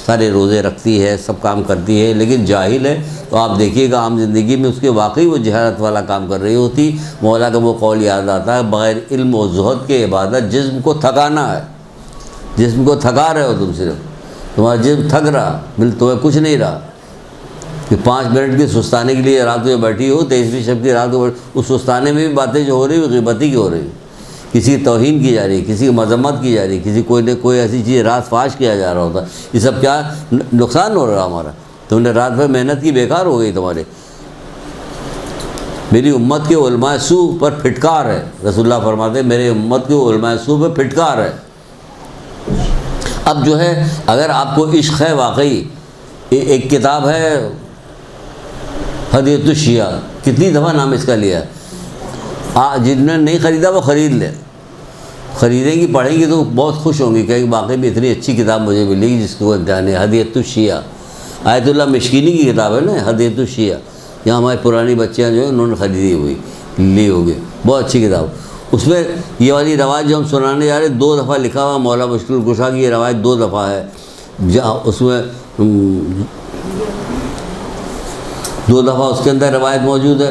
A: سارے روزے رکھتی ہے، سب کام کرتی ہے، لیکن جاہل ہے. تو آپ دیکھیے گا عام زندگی میں اس کے واقعی وہ جہالت والا کام کر رہی ہوتی. مولا کا وہ قول یاد آتا ہے، بغیر علم و زہد کے عبادت جسم کو تھکانا ہے. جسم کو تھکا رہے ہو تم، صرف تمہارا جسم تھک رہا، تمہیں کچھ نہیں رہا. کہ 5 منٹ کی سستانے کے لیے رات میں بیٹھی ہو، 23ویں شب کی رات کو اس سستانے میں بھی باتیں جو ہو رہی ہیں غیبتی کی ہو رہی ہیں. کسی کی توہین کی جا رہی ہے، کسی کی مذمت کی جا رہی ہے، کسی کوئی ایسی چیز راز فاش کیا جا رہا ہوتا ہے. یہ سب کیا نقصان ہو رہا ہمارا. تم نے رات بھر محنت کی، بیکار ہو گئی تمہارے. میری امت کے علماء سو پر پھٹکار ہے. رسول اللہ فرماتے ہیں میرے امت کے علماء سو پر پھٹکار ہے. اب جو ہے اگر آپ کو عشق ہے واقعی، ایک کتاب ہے ہدیۃ الشیعہ، کتنی دفعہ نام اس کا لیا. جن نے نہیں خریدا وہ خرید لیں، خریدیں گی پڑھیں گی تو بہت خوش ہوں گی کہ واقعی میں اتنی اچھی کتاب مجھے ملی گی جس کو امتحان ہے. ہدیۃ الشیعہ آیت اللہ مشکینی کی کتاب ہے نا، ہدیۃ الشیعہ. یہاں ہماری پرانی بچیاں جو ہیں انہوں نے خریدی لی ہوگی، بہت اچھی کتاب. اس میں یہ والی روایت جو ہم سنانے جا رہے ہیں 2 دفعہ لکھا ہوا مولا مشکل کشا کی. یہ روایت 2 دفعہ ہے، جہاں اس میں 2 دفعہ اس کے اندر روایت موجود ہے.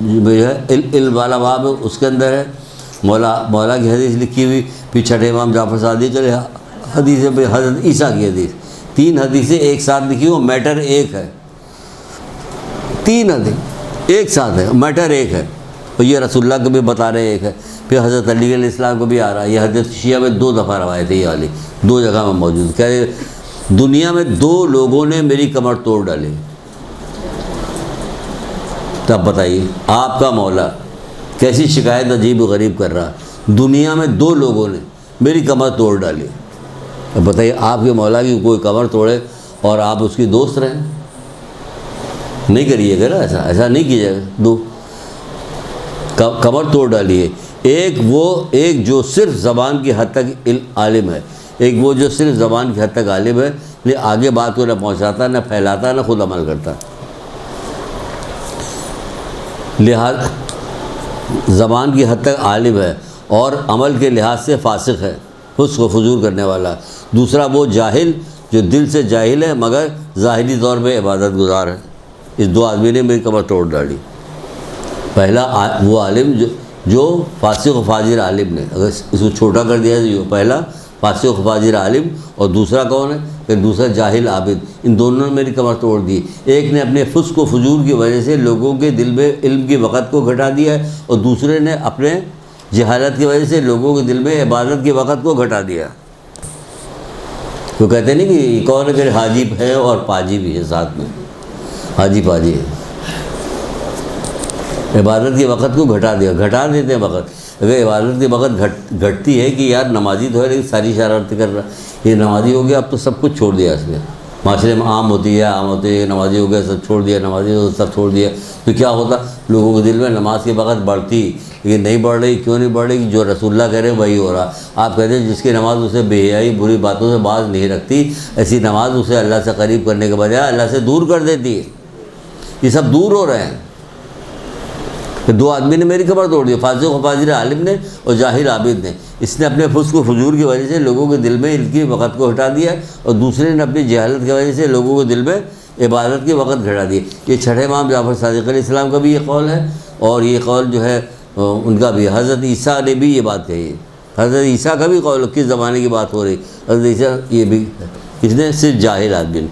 A: میں ہے، علم والا باب ہے، اس کے اندر ہے مولا کی حدیث لکھی ہوئی. پھر 6 امام جعفر صادق چلے حدیث ہے، پھر حضرت عیسیٰ کی حدیث. 3 حدیثیں ایک ساتھ لکھی ہو، میٹر ایک ہے. 3 حدیث ایک ساتھ ہے، میٹر ایک ہے. اور یہ رسول اللہ کو بھی بتا رہے ایک ہے. پھر حضرت علی علیہ السلام کو بھی آ رہا ہے. یہ حدیث شیعہ میں 2 دفعہ روایت ہے، یہ والی 2 جگہ میں موجود. کہہ رہے دنیا میں 2 لوگوں نے میری کمر توڑ ڈالی. تب بتائیے آپ کا مولا کیسی شکایت عجیب و غریب کر رہا. دنیا میں 2 لوگوں نے میری کمر توڑ ڈالی. اب بتائیے آپ کے مولا کی کوئی کمر توڑے اور آپ اس کی دوست رہیں؟ نہیں کریے گا نا، ایسا نہیں کیجیے گا. 2 کمر توڑ ڈالیے. ایک جو صرف زبان کی حد تک عالم ہے، ایک وہ جو صرف زبان کی حد تک عالم ہے، لیکن آگے بات کو نہ پہنچاتا، نہ پھیلاتا، نہ خود عمل کرتا. لہذا زبان کی حد تک عالم ہے اور عمل کے لحاظ سے فاسق ہے، فسق و فجور کرنے والا. دوسرا وہ جاہل جو دل سے جاہل ہے مگر ظاہری طور پہ عبادت گزار ہے. اس 2 آدمی نے میری کمر توڑ ڈالی. پہلا وہ عالم جو فاسق و فاجر عالم نے، اگر اس کو چھوٹا کر دیا تو پہلا فاسق و فاجر عالم، اور دوسرا کون ہے؟ کہ دوسرا جاہل عابد. ان دونوں نے میری کمر توڑ دی. ایک نے اپنے فسق و فجور کی وجہ سے لوگوں کے دل میں علم کی وقت کو گھٹا دیا ہے، اور دوسرے نے اپنے جہالت کی وجہ سے لوگوں کے دل میں عبادت کی وقت کو گھٹا دیا. تو کہتے نہیں کہ کون اگر حاجی ہے اور پاجی بھی ہے ساتھ میں، حاجی پاجی ہے۔ عبادت کے وقت کو گھٹا دیتے ہیں وقت۔ اگر عبادت کے وقت گھٹتی ہے کہ یار نمازی تو ہے لیکن ساری شرارتیں کر رہا، یہ نمازی ہو گیا اب تو سب کچھ چھوڑ دیا اس نے، معاشرے میں عام ہوتی ہے نمازی ہو گیا سب چھوڑ دیا، نمازی ہو سب چھوڑ دیا، تو کیا ہوتا؟ لوگوں کے دل میں نماز کے وقت بڑھتی، لیکن نہیں بڑھ رہی۔ کیوں نہیں بڑھ رہی؟ جو رسول اللہ کہہ رہے ہیں وہی ہو رہا۔ آپ کہتے ہیں جس کی نماز اسے بے حیائی بری باتوں سے باز نہیں رکھتی، ایسی نماز اسے اللہ سے قریب کرنے کے بجائے اللہ سے دور کر دیتی ہے۔ یہ سب دور ہو رہے ہیں۔ کہ دو آدمی نے میری کمر توڑ دی، فاسق و فاجر عالم نے اور جاہل عابد نے۔ اس نے اپنے فسق و فجور کی وجہ سے لوگوں کے دل میں ان کی وقت کو ہٹا دیا، اور دوسرے نے اپنی جہالت کی وجہ سے لوگوں کے دل میں عبادت کے وقت گھٹا دیے۔ یہ چھٹے امام جعفر صادق علیہ السلام کا بھی یہ قول ہے، اور یہ قول جو ہے ان کا بھی، حضرت عیسیٰ نے بھی یہ بات کہی ہے۔ حضرت عیسیٰ کا بھی قول، کس زمانے کی بات ہو رہی؟ حضرت عیسیٰ یہ بھی، اس نے صرف جاہل آدمی نے۔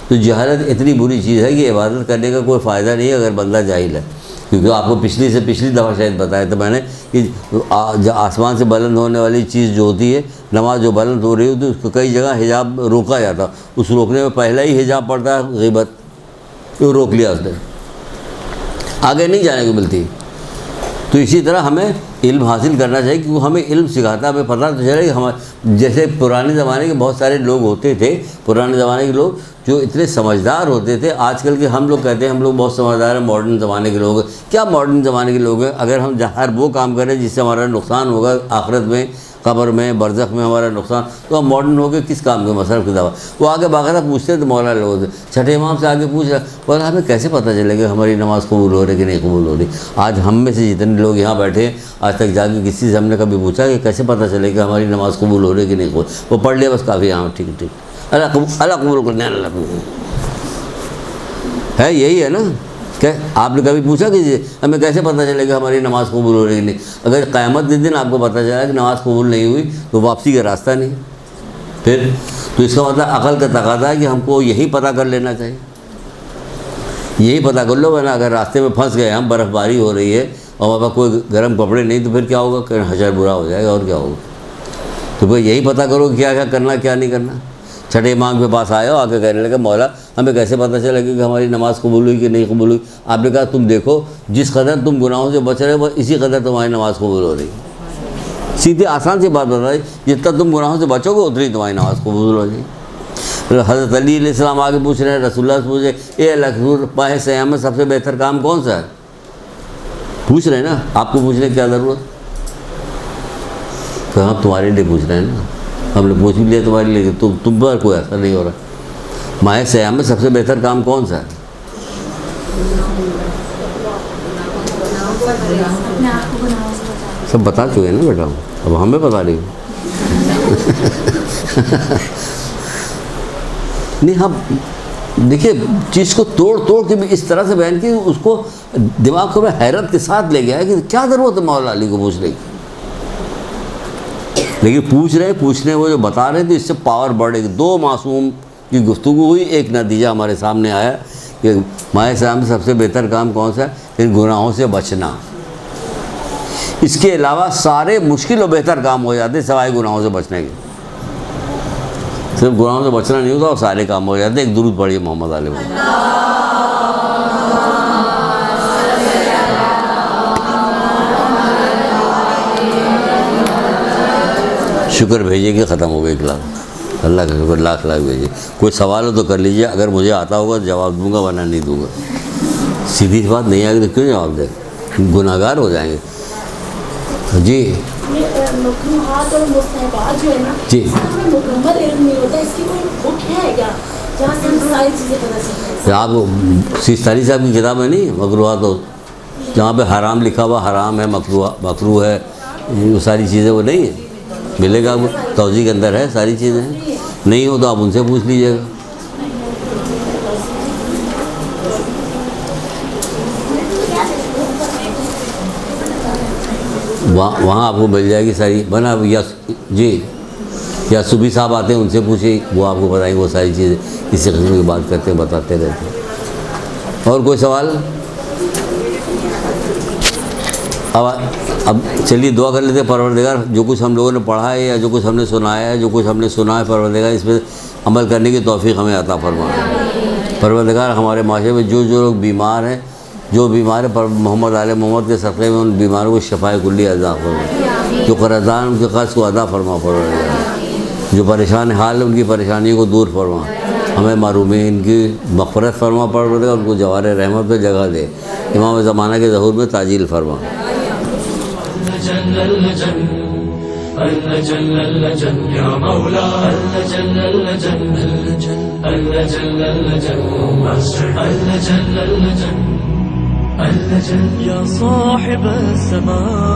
A: تو جہالت اتنی بری چیز ہے کہ عبادت کرنے کا کوئی فائدہ نہیں ہے اگر بندہ جاہل ہے۔ کیونکہ آپ کو پچھلی دفعہ شاید بتایا تھا میں نے کہ آسمان سے بلند ہونے والی چیز جو ہوتی ہے، نماز جو بلند ہو رہی ہوتی ہے، اس کو کئی جگہ حجاب روکا جاتا، اس روکنے میں پہلا ہی حجاب پڑتا ہے غیبت، تو روک لیا اس نے، آگے نہیں جانے کو ملتی۔ تو اسی طرح ہمیں علم حاصل کرنا چاہیے، کیونکہ ہمیں علم سکھاتا، ہمیں پتہ تو چلے کہ جیسے پرانے زمانے کے بہت سارے لوگ ہوتے تھے، پرانے زمانے کے لوگ جو اتنے سمجھدار ہوتے تھے۔ آج کل کے ہم لوگ کہتے ہیں ہم لوگ بہت سمجھدار ہیں، ماڈرن زمانے کے لوگ ہیں۔ کیا ماڈرن زمانے کے لوگ ہیں؟ اگر ہم ہر وہ کام کریں جس سے ہمارا نقصان ہوگا آخرت میں، قبر میں، برزخ میں ہمارا نقصان، تو ہم ماڈرن ہو کے کس کام کے مصرف کی دعویٰ؟ وہ آگے باقاعدہ پوچھتے تھے مولانا لوگوں سے، چھٹے امام سے آگے پوچھ رہا، بولا ہمیں کیسے پتہ چلے گا ہماری نماز قبول ہو رہی کہ نہیں قبول ہو رہی؟ آج ہم میں سے جتنے لوگ یہاں بیٹھے ہیں، آج تک جا کے کسی سے ہم نے کبھی پوچھا کہ کیسے پتہ چلے کہ ہماری نماز قبول ہو رہی کہ نہیں قبول؟ وہ پڑھ لیا بس کافی، ہاں ٹھیک اللہ قبول کرنے، اللہ قبول ہے، یہی ہے نا۔ کہ آپ نے کبھی پوچھا کہ ہمیں کیسے پتہ چلے گا ہماری نماز قبول ہو رہی کہ نہیں؟ اگر قیامت کے دن آپ کو پتہ چلا کہ نماز قبول نہیں ہوئی تو واپسی کا راستہ نہیں پھر، تو اس کا مطلب عقل کا تقاضا ہے کہ ہم کو یہی پتہ کر لینا چاہیے، یہی پتہ کر لو، ورنہ اگر راستے میں پھنس گئے ہم، برف باری ہو رہی ہے اور وہاں پر کوئی گرم کپڑے نہیں، تو پھر کیا ہوگا؟ کہ حشر برا ہو جائے گا، اور کیا ہوگا؟ تو بھائی یہی پتہ کرو کہ کیا کیا کرنا کیا نہیں کرنا۔ چھٹے امام کے پاس آئے ہو، آ کے کہنے لگا مولا ہمیں کیسے پتہ چلے گا کہ ہماری نماز قبول ہوئی کہ نہیں قبول ہوئی؟ آپ نے کہا تم دیکھو جس قدر تم گناہوں سے بچ رہے ہو اسی قدر تمہاری نماز قبول ہو رہی ہے۔ سیدھی آسان سی بات بتائی، جتنا تم گناہوں سے بچو گے اتنی تمہاری نماز قبول ہو جائے گی۔ حضرت علی علیہ السلام آگے پوچھ رہے ہیں، رسول اللہ سے پوچھے، اے اللہ کے رسول، ماہ سیام میں سب سے بہتر کام کون سا ہے؟ پوچھ رہے ہیں نا، آپ کو پوچھنے کی کیا ضرورت؟ تو ہم تمہارے لیے پوچھ رہے ہیں نا، ہم نے پوچھ بھی لیا تمہارے لیے، تم پر کوئی اثر نہیں ہو رہا۔ ماہ سیام میں سب سے بہتر کام کون سا ہے؟ سب بتا چکے ہیں نا بیٹا، اب ہمیں بتا رہی ہوں۔ نہیں، ہم دیکھیے چیز کو توڑ کے بھی اس طرح سے بیان کی، اس کو دماغ کو میں حیرت کے ساتھ لے گیا ہے کہ کیا ضرورت ہے مولا علی کو پوچھنے کی، لیکن پوچھ رہے ہیں، پوچھنے وہ جو بتا رہے ہیں تو اس سے پاور بڑھے گی۔ دو معصوم کی گفتگو ہوئی، ایک نتیجہ ہمارے سامنے آیا کہ ماہ سیام میں سب سے بہتر کام کون سا ہے؟ ان گناہوں سے بچنا۔ اس کے علاوہ سارے مشکل و بہتر کام ہو جاتے سوائے گناہوں سے بچنے کے۔ صرف گناہوں سے بچنا نہیں ہوتا اور سارے کام ہو جاتے۔ ایک درود پڑھیے محمد علیہ وسلم۔ شکر بھیجیے کہ ختم ہو گئے کلام، اللہ کا شکر، لاکھ بھیجیے۔ کوئی سوال ہو تو کر لیجیے، اگر مجھے آتا ہوگا تو جواب دوں گا، ورنہ نہیں دوں گا۔ سیدھی سی بات، نہیں آئے گی تو کیوں جواب دیں؟ گناہ گار ہو جائیں گے۔ جی
B: مکروہات اور مستحبات جو ہے نا، جی ہمیں مکمل علم نہیں ہوتا، اس کی کوئی بک ہے کیا جہاں سے ہم ساری چیزیں پتہ چلتی ہیں؟
A: آپ سیستانی صاحب کی کتاب ہے نہیں مکروہات، ہو جہاں پہ حرام لکھا ہوا، حرام ہے، مکروہ ہے، وہ ساری چیزیں وہ نہیں ہیں، ملے گا آپ کو، توضیح کے اندر ہے ساری چیزیں ہیں۔ نہیں ہو تو آپ ان سے پوچھ لیجیے گا۔ وہاں آپ کو مل جائے گی ساری بنا، یا جی یا صوفی صاحب آتے ہیں ان سے پوچھیں، وہ آپ کو بتائیں گے وہ ساری چیزیں، اسی قسم کی بات کرتے ہیں، بتاتے رہتے ہیں۔ اور کوئی سوال؟ اب چلیے دعا کر لیتے ہیں۔ پروردگار جو کچھ ہم لوگوں نے پڑھا ہے یا جو کچھ ہم نے سنایا ہے، جو کچھ ہم نے سنا ہے، پروردگار اس میں عمل کرنے کی توفیق ہمیں عطا فرما۔ پروردگار ہمارے معاشرے میں جو لوگ بیمار ہیں، جو بیمار ہیں، محمد آل محمد کے صدقے میں ان بیماروں کو شفائے کلی عطا فرما، جو قرضدار ان کے قرض کو ادا فرما پروردگار، جو پریشان حال ان کی پریشانیوں کو دور فرما، ہمیں محرومین کی مغفرت فرما پروردگار، ان کو جوار رحمت پہ جگہ دے، امام زمانہ کے ظہور میں تعجیل فرما۔
C: يا صاحب السماء